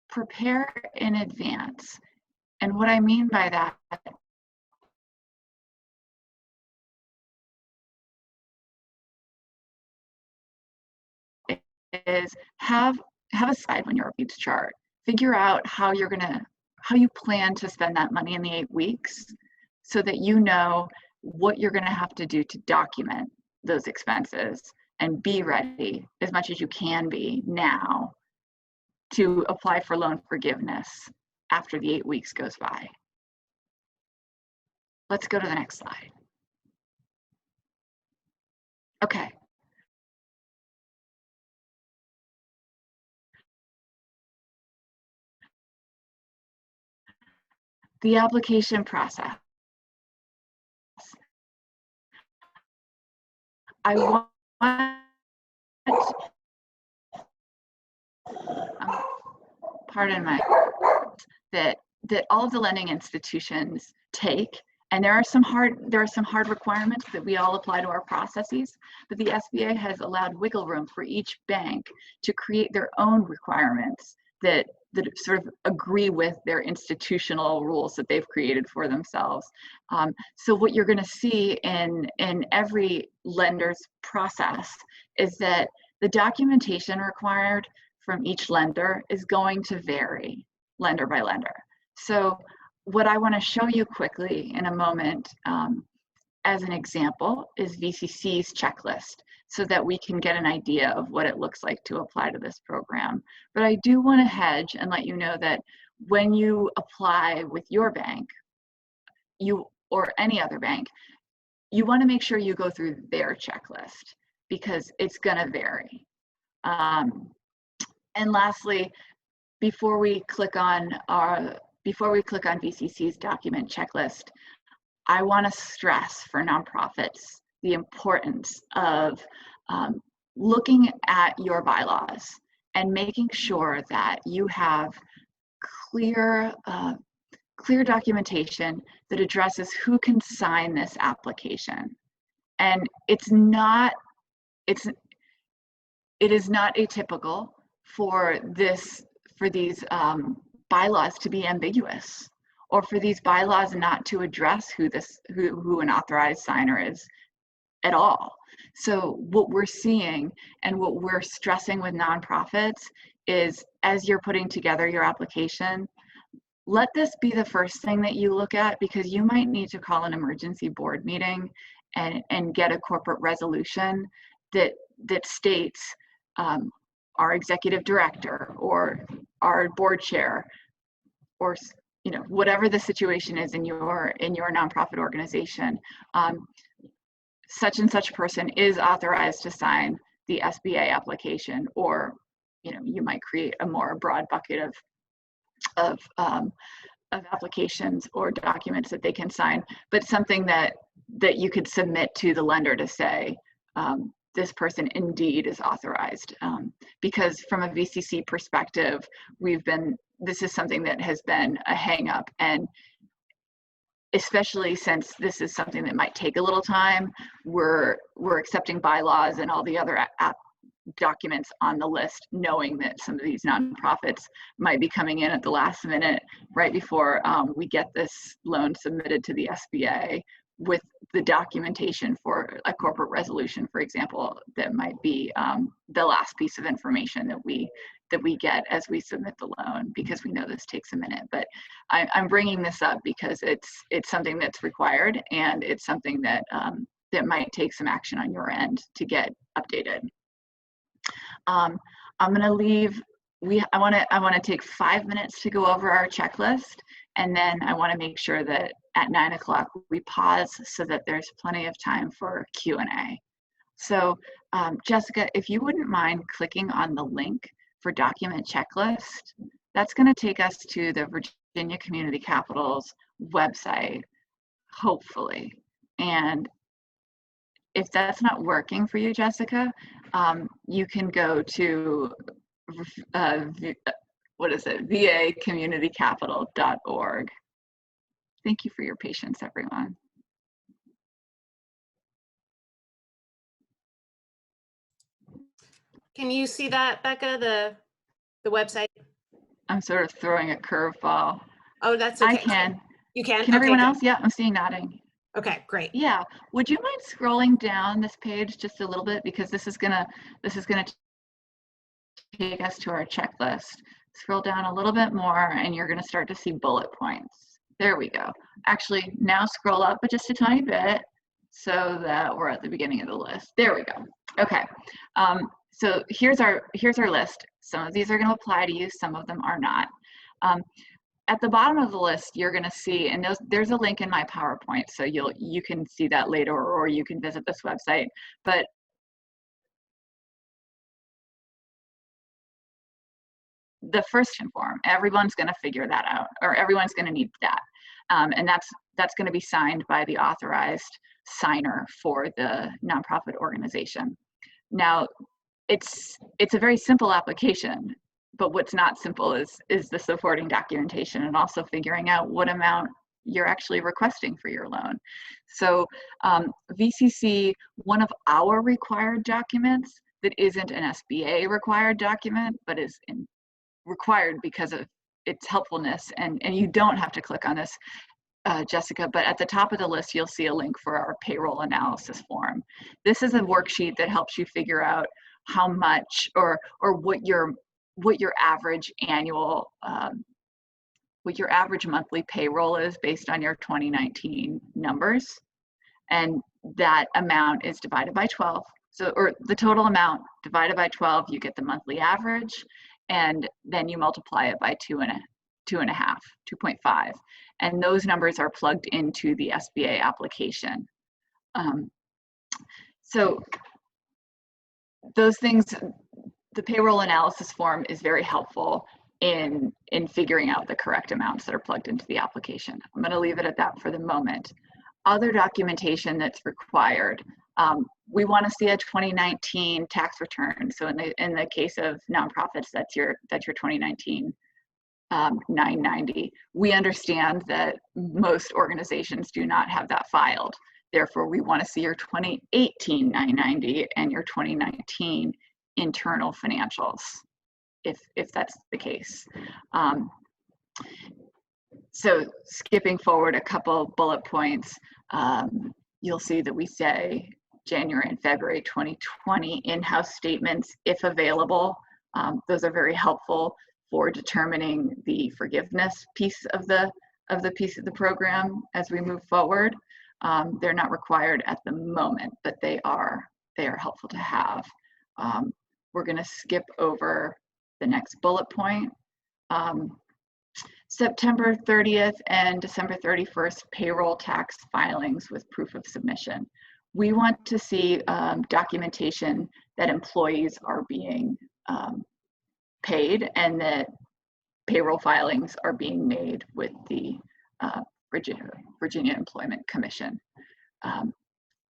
prepare in advance. And what I mean by that is have a slide on your needs chart. Figure out how you plan to spend that money in the 8 weeks, so that you know what you're going to have to do to document those expenses, and be ready as much as you can be now to apply for loan forgiveness after the 8 weeks goes by. Let's go to the next slide. Okay. The application process. I want, pardon my, that all of the lending institutions take And there are some hard requirements that we all apply to our processes, but the SBA has allowed wiggle room for each bank to create their own requirements that sort of agree with their institutional rules that they've created for themselves. So what you're going to see in every lender's process is that the documentation required from each lender is going to vary lender by lender. So what I want to show you quickly in a moment as an example is VCC's checklist, so that we can get an idea of what it looks like to apply to this program. But I do want to hedge and let you know that when you apply with your bank, or any other bank, you want to make sure you go through their checklist because it's going to vary. And lastly, before we click on VCC's document checklist, I want to stress for nonprofits the importance of looking at your bylaws and making sure that you have clear documentation that addresses who can sign this application. And it is not atypical for these bylaws to be ambiguous, or for these bylaws not to address who an authorized signer is at all. So what we're seeing and what we're stressing with nonprofits is, as you're putting together your application, let this be the first thing that you look at, because you might need to call an emergency board meeting and get a corporate resolution that states our executive director or our board chair, or whatever the situation is in your nonprofit organization, such and such person is authorized to sign the SBA application. Or you might create a more broad bucket of applications or documents that they can sign, but something that you could submit to the lender to say this person indeed is authorized. Because from a VCC perspective, this is something that has been a hang up, and especially since this is something that might take a little time, we're accepting bylaws and all the other documents on the list, knowing that some of these nonprofits might be coming in at the last minute, right before we get this loan submitted to the SBA with the documentation for a corporate resolution, for example, that might be the last piece of information that we get as we submit the loan, because we know this takes a minute. But I'm bringing this up because it's something that's required, and it's something that that might take some action on your end to get updated. I'm going to leave. I want to take 5 minutes to go over our checklist, and then I want to make sure that at 9 o'clock we pause so that there's plenty of time for Q&A. So Jessica, if you wouldn't mind clicking on the link for document checklist, that's going to take us to the Virginia Community Capital's website, hopefully. And if that's not working for you, Jessica, you can go to vacommunitycapital.org. Thank you for your patience, everyone. Can you see that, Becca, the website? I'm sort of throwing a curveball. Oh, that's okay. I can. You can? Can everyone else? Yeah, I'm seeing nodding. Okay, great. Yeah. Would you mind scrolling down this page just a little bit, because this is gonna take us to our checklist. Scroll down a little bit more and you're gonna start to see bullet points. There we go. Actually, now scroll up but just a tiny bit so that we're at the beginning of the list. There we go. Okay. So here's our list. Some of these are going to apply to you, some of them are not. At the bottom of the list, you're going to see, and there's a link in my PowerPoint, so you can see that later, or you can visit this website. But the first form, everyone's going to figure that out, or everyone's going to need that, and that's going to be signed by the authorized signer for the nonprofit organization. Now, it's a very simple application, but what's not simple is the supporting documentation, and also figuring out what amount you're actually requesting for your loan. So VCC, one of our required documents that isn't an SBA required document, but is required because of its helpfulness, and you don't have to click on this, Jessica, but at the top of the list, you'll see a link for our payroll analysis form. This is a worksheet that helps you figure out how much or what your average annual, what your average monthly payroll is based on your 2019 numbers. And that amount is divided by 12. So, or the total amount divided by 12, you get the monthly average, and then you multiply it by 2.5. And those numbers are plugged into the SBA application. So those things, the payroll analysis form is very helpful in figuring out the correct amounts that are plugged into the application. I'm going to leave it at that for the moment. Other documentation that's required. We want to see a 2019 tax return. So in the case of nonprofits, that's your 2019 990. We understand that most organizations do not have that filed. Therefore, we want to see your 2018 990 and your 2019 internal financials, if that's the case. So skipping forward a couple bullet points, you'll see that we say January and February 2020 in-house statements, if available. Those are very helpful for determining the forgiveness piece of the program as we move forward. They're not required at the moment, but they are helpful to have. We're going to skip over the next bullet point. September 30th and December 31st payroll tax filings with proof of submission. We want to see documentation that employees are being paid and that payroll filings are being made with the Virginia Employment Commission.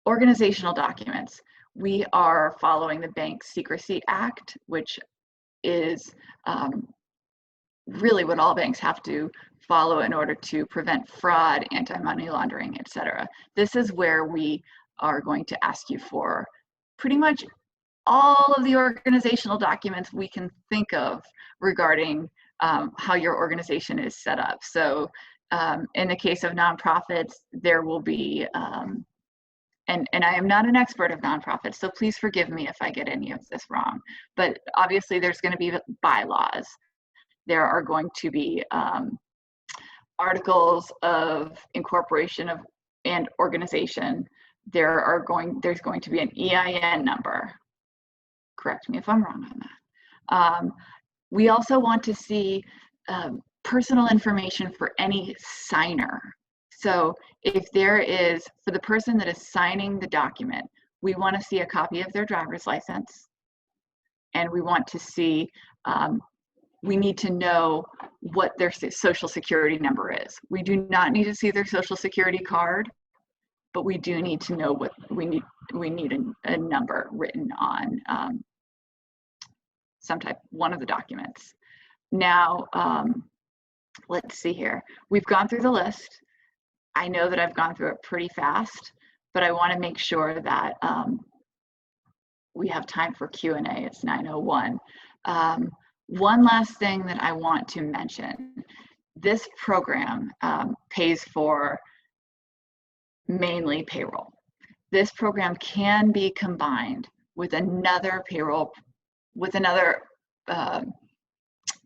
Organizational documents. We are following the Bank Secrecy Act, which is really what all banks have to follow in order to prevent fraud, anti-money laundering, etc. This is where we are going to ask you for pretty much all of the organizational documents we can think of regarding how your organization is set up. So in the case of nonprofits, there will be, and I am not an expert of nonprofits, so please forgive me if I get any of this wrong, but obviously there's going to be bylaws. There are going to be articles of incorporation and organization. There's going to be an EIN number. Correct me if I'm wrong on that. We also want to see personal information for any signer. So if there is, for the person that is signing the document, we want to see a copy of their driver's license, and we want to see, we need to know what their social security number is. We do not need to see their social security card, but we do need to know what we need a number written on one of the documents. Now, let's see here. We've gone through the list. I know that I've gone through it pretty fast, but I want to make sure that we have time for Q&A. It's 9:01. One last thing that I want to mention. This program pays for mainly payroll. This program can be combined with another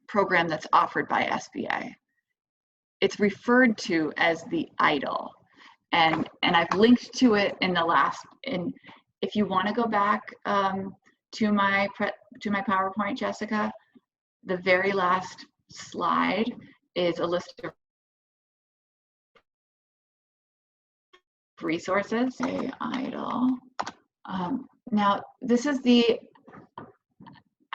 program that's offered by SBA. It's referred to as the EIDL, and I've linked to it in the last. And if you want to go back to my PowerPoint, Jessica, the very last slide is a list of resources. EIDL. Now, this is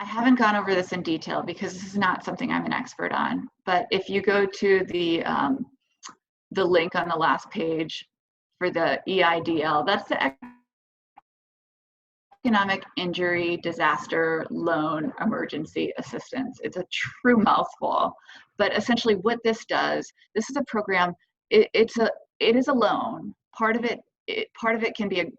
I haven't gone over this in detail because this is not something I'm an expert on, but if you go to the link on the last page for the EIDL, that's the Economic Injury Disaster Loan Emergency Assistance. It's a true mouthful, but essentially what this does, this is a program it is a loan. Part of it can be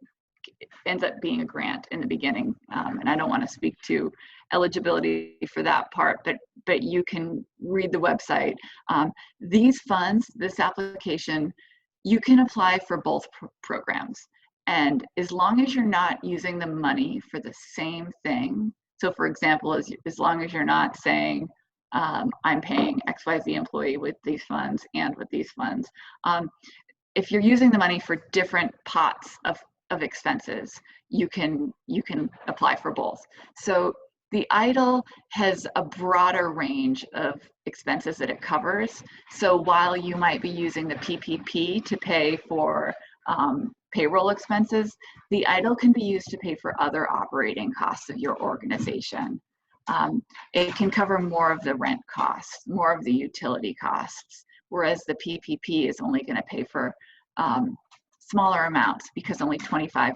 ends up being a grant in the beginning, and I don't want to speak to eligibility for that part, but you can read the website. These funds, this application, you can apply for both programs, and as long as you're not using the money for the same thing. So for example, as long as you're not saying, I'm paying XYZ employee with these funds and with these funds. If you're using the money for different pots of expenses, you can apply for both. So the EIDL has a broader range of expenses that it covers. So while you might be using the PPP to pay for payroll expenses, the EIDL can be used to pay for other operating costs of your organization. It can cover more of the rent costs, more of the utility costs, whereas the PPP is only going to pay for smaller amounts, because only 25%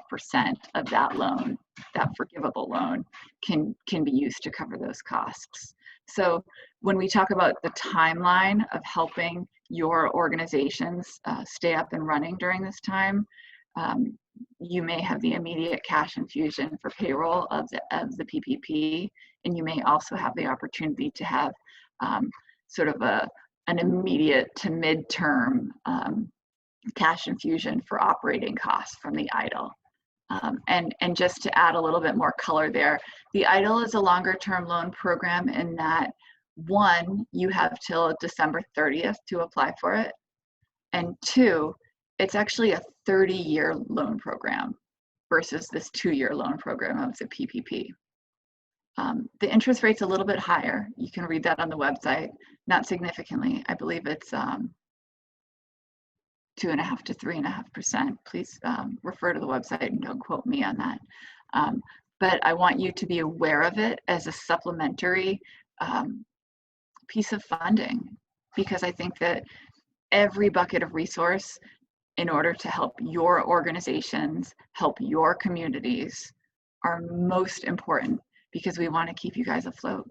of that loan, that forgivable loan, can be used to cover those costs. So when we talk about the timeline of helping your organizations stay up and running during this time, you may have the immediate cash infusion for payroll of the PPP, and you may also have the opportunity to have sort of an immediate to midterm cash infusion for operating costs from the EIDL. And just to add a little bit more color there, the EIDL is a longer term loan program in that, one, you have till December 30th to apply for it, and two, it's actually a 30-year loan program versus this 2-year loan program of the PPP. The interest rate's a little bit higher. You can read that on the website, not significantly. I believe it's 2.5% to 3.5%. Please refer to the website and don't quote me on that. But I want you to be aware of it as a supplementary piece of funding, because I think that every bucket of resource in order to help your organizations, help your communities, are most important, because we want to keep you guys afloat.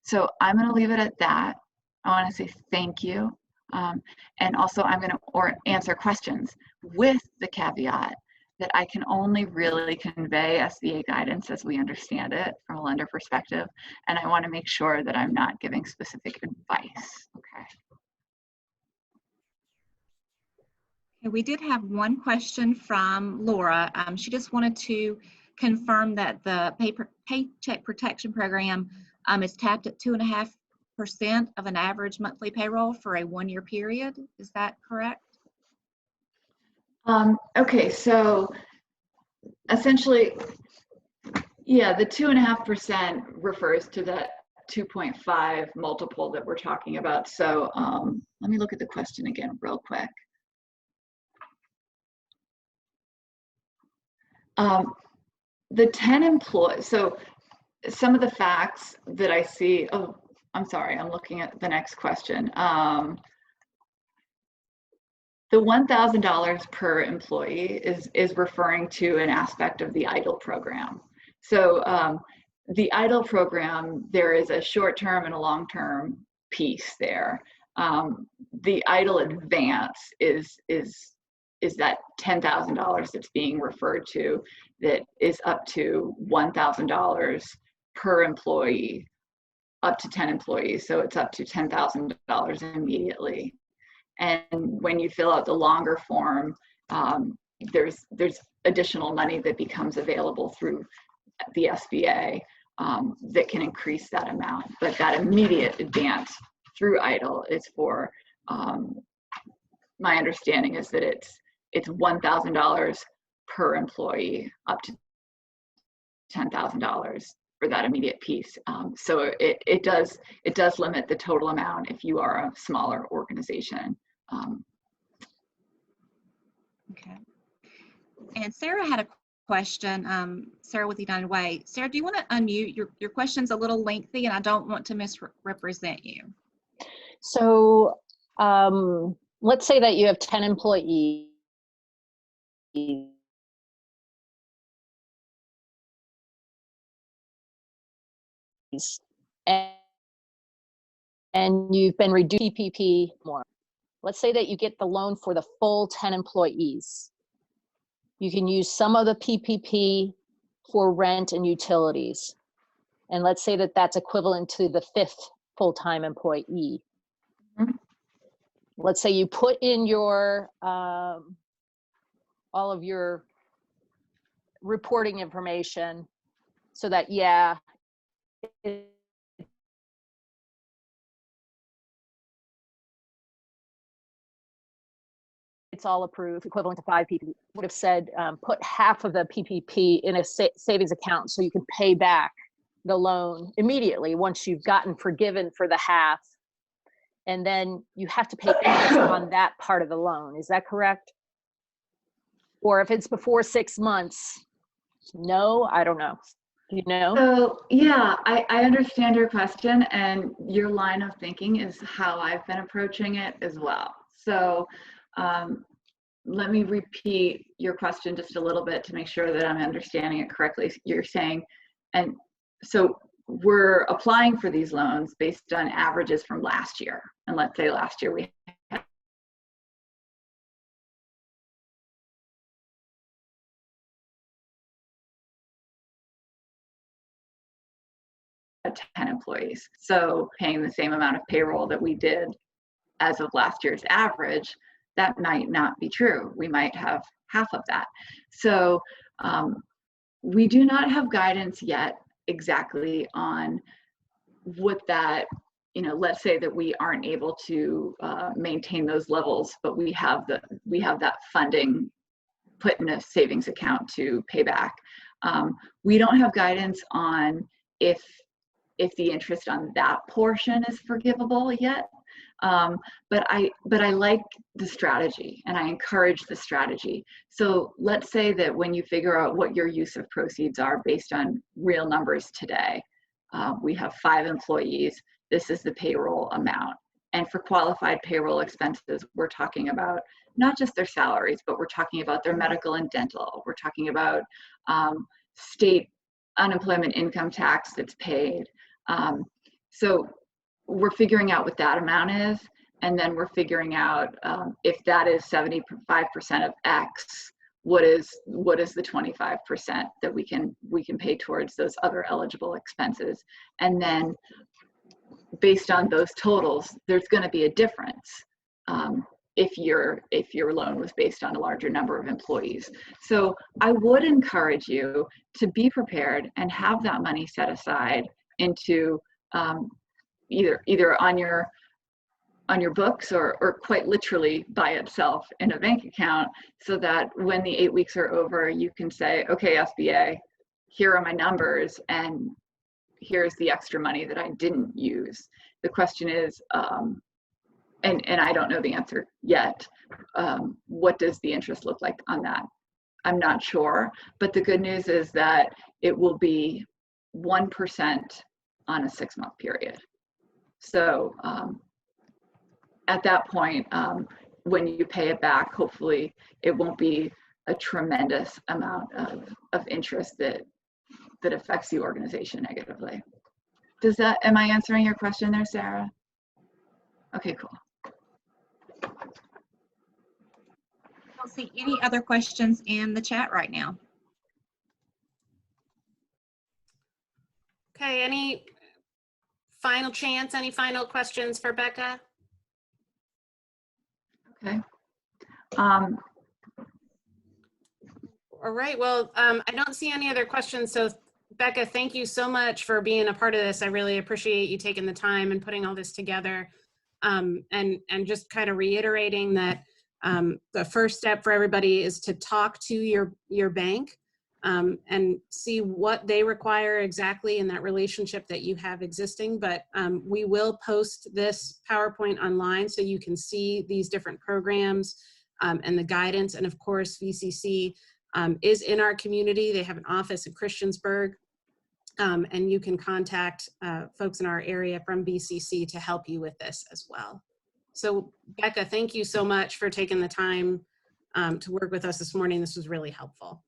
So I'm going to leave it at that. I want to say thank you. And also I'm going to answer questions with the caveat that I can only really convey SBA guidance as we understand it from a lender perspective. And I want to make sure that I'm not giving specific advice. Okay. We did have one question from Laura. She just wanted to confirm that the Paycheck Protection Program is tapped at 2.5% of an average monthly payroll for a 1-year period. Is that correct? Okay, so essentially, yeah, the 2.5% refers to that 2.5 multiple that we're talking about. So let me look at the question again real quick. The 10 employees, so some of the facts that I see, oh, I'm sorry, I'm looking at the next question. The $1,000 per employee is referring to an aspect of the EIDL program. So the EIDL program, there is a short-term and a long-term piece there. The EIDL advance is that $10,000 that's being referred to, that is up to $1,000 per employee, up to 10 employees. So it's up to $10,000 immediately. And when you fill out the longer form, there's additional money that becomes available through the SBA that can increase that amount. But that immediate advance through EIDL is for, my understanding is that it's $1,000 per employee, up to $10,000 for that immediate piece. So it does limit the total amount if you are a smaller organization. Okay. And Sarah had a question. Sarah with United Way. Sarah, do you want to unmute? Your question's a little lengthy, and I don't want to misrepresent you. So let's say that you have 10 employees. And you've been reducing PPP more. let's say that you get the loan for the full 10 employees. You can use some of the PPP for rent and utilities. And let's say that that's equivalent to the 5th full-time employee. Mhm. Let's say you put in your, all of your reporting information so that, yeah, it's all approved, equivalent to 5 PPP. Would have said, put half of the PPP in a savings account so you can pay back the loan immediately once you've gotten forgiven for the half. And then you have to pay interest on that part of the loan. Is that correct? Or if it's before 6 months, no, I don't know. Do you know? So yeah, I understand your question, and your line of thinking is how I've been approaching it as well. So let me repeat your question just a little bit to make sure that I'm understanding it correctly. You're saying, and so we're applying for these loans based on averages from last year. And let's say last year we had 10 employees. So paying the same amount of payroll that we did as of last year's average, that might not be true. We might have half of that. So we do not have guidance yet exactly on what that, let's say that we aren't able to maintain those levels, but we have that funding put in a savings account to pay back. We don't have guidance on if the interest on that portion is forgivable yet. But I like the strategy, and I encourage the strategy. So let's say that when you figure out what your use of proceeds are based on real numbers today, we have 5 employees, this is the payroll amount. And for qualified payroll expenses, we're talking about not just their salaries, but we're talking about their medical and dental. We're talking about state unemployment income tax that's paid. So we're figuring out what that amount is, and then we're figuring out if that is 75% of X, what is the 25% that we can pay towards those other eligible expenses. And then based on those totals, there's going to be a difference if your loan was based on a larger number of employees. So I would encourage you to be prepared and have that money set aside into either on your books or quite literally by itself in a bank account, so that when the 8 weeks are over, you can say, okay, SBA, here are my numbers, and here's the extra money that I didn't use. The question is, and I don't know the answer yet, what does the interest look like on that? I'm not sure, but the good news is that it will be 1% on a 6-month period. So at that point, when you pay it back, hopefully it won't be a tremendous amount of interest that affects the organization negatively. Am I answering your question there, Sarah? Okay, cool. I don't see any other questions in the chat right now. Okay, any final chance, any final questions for Becca? Okay. All right, well, I don't see any other questions. So Becca, thank you so much for being a part of this. I really appreciate you taking the time and putting all this together. And just kind of reiterating that the first step for everybody is to talk to your bank and see what they require exactly in that relationship that you have existing. But we will post this PowerPoint online so you can see these different programs and the guidance. And of course, VCC is in our community. They have an office in Christiansburg. And you can contact folks in our area from BCC to help you with this as well. So Becca, thank you so much for taking the time to work with us this morning. This was really helpful.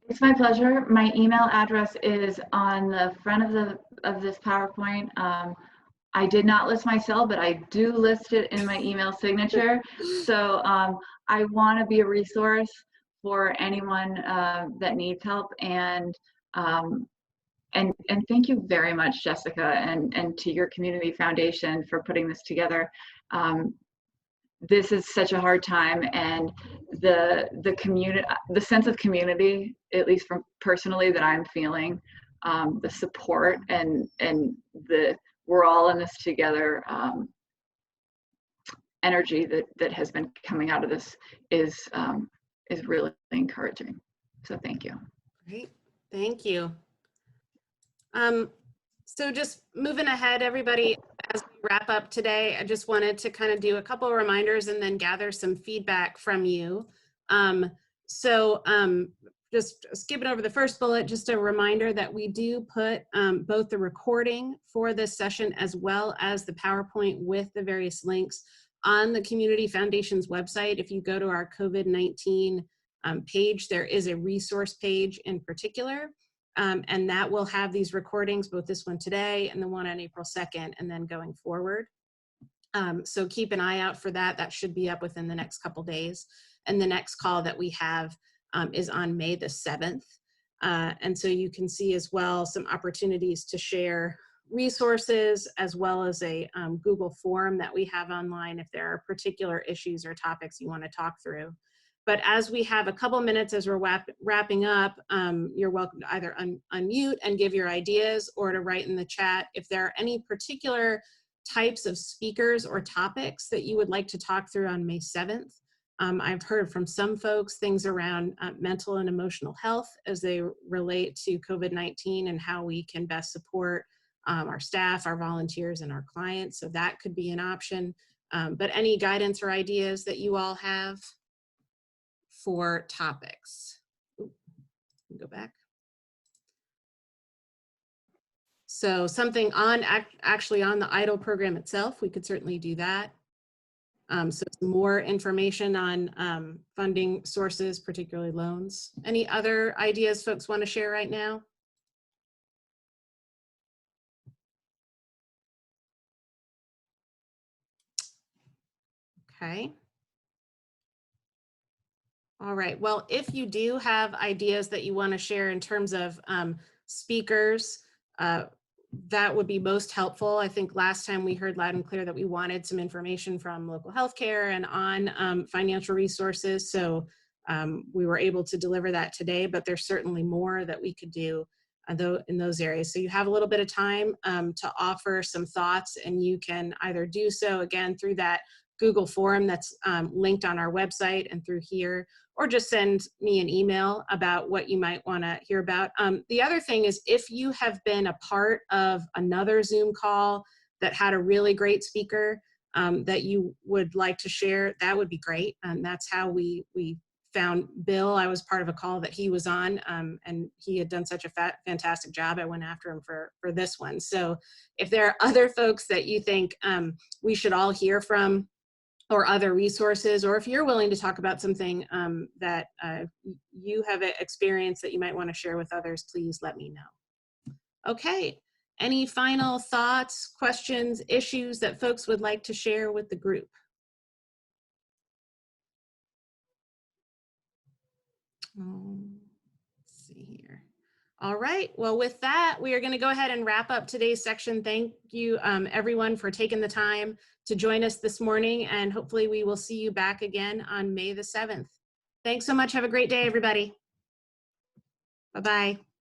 It's my pleasure. My email address is on the front of this PowerPoint. I did not list my cell, but I do list it in my email signature. So I want to be a resource for anyone that needs help. And thank you very much, Jessica, and to your community foundation for putting this together. This is such a hard time, and the community, the sense of community, at least from personally that I'm feeling, the support and the we're all in this together energy that has been coming out of this is really encouraging. So thank you. Great, thank you. So just moving ahead, everybody, as we wrap up today, I just wanted to kind of do a couple of reminders and then gather some feedback from you. Just skipping over the first bullet, just a reminder that we do put both the recording for this session as well as the PowerPoint with the various links on the Community Foundation's website. If you go to our COVID-19 page, there is a resource page in particular. And that will have these recordings, both this one today and the one on April 2nd, and then going forward. So keep an eye out for that. That should be up within the next couple days. And the next call that we have is on May the 7th. And so you can see as well some opportunities to share resources, as well as a Google form that we have online if there are particular issues or topics you want to talk through. But as we have a couple minutes as we're wrapping up, you're welcome to either unmute and give your ideas, or to write in the chat if there are any particular types of speakers or topics that you would like to talk through on May 7th. I've heard from some folks things around mental and emotional health as they relate to COVID-19 and how we can best support our staff, our volunteers, and our clients. So that could be an option. But any guidance or ideas that you all have for topics? Go back. So something on actually on the EIDL program itself, we could certainly do that. So more information on funding sources, particularly loans. Any other ideas folks want to share right now? Okay. All right, well, if you do have ideas that you want to share in terms of speakers, that would be most helpful. I think last time we heard loud and clear that we wanted some information from local healthcare and on financial resources. So we were able to deliver that today, but there's certainly more that we could do in those areas. So you have a little bit of time to offer some thoughts, and you can either do so again through that Google form that's linked on our website and through here, or just send me an email about what you might want to hear about. The other thing is, if you have been a part of another Zoom call that had a really great speaker that you would like to share, that would be great. And that's how we found Bill. I was part of a call that he was on, and he had done such a fantastic job. I went after him for this one. So if there are other folks that you think we should all hear from, or other resources, or if you're willing to talk about something that you have experienced that you might want to share with others, please let me know. Okay, any final thoughts, questions, issues that folks would like to share with the group? Let's see here. All right, well, with that, we are going to go ahead and wrap up today's section. Thank you, everyone, for taking the time to join us this morning, and hopefully we will see you back again on May the 7th. Thanks so much. Have a great day, everybody. Bye-bye.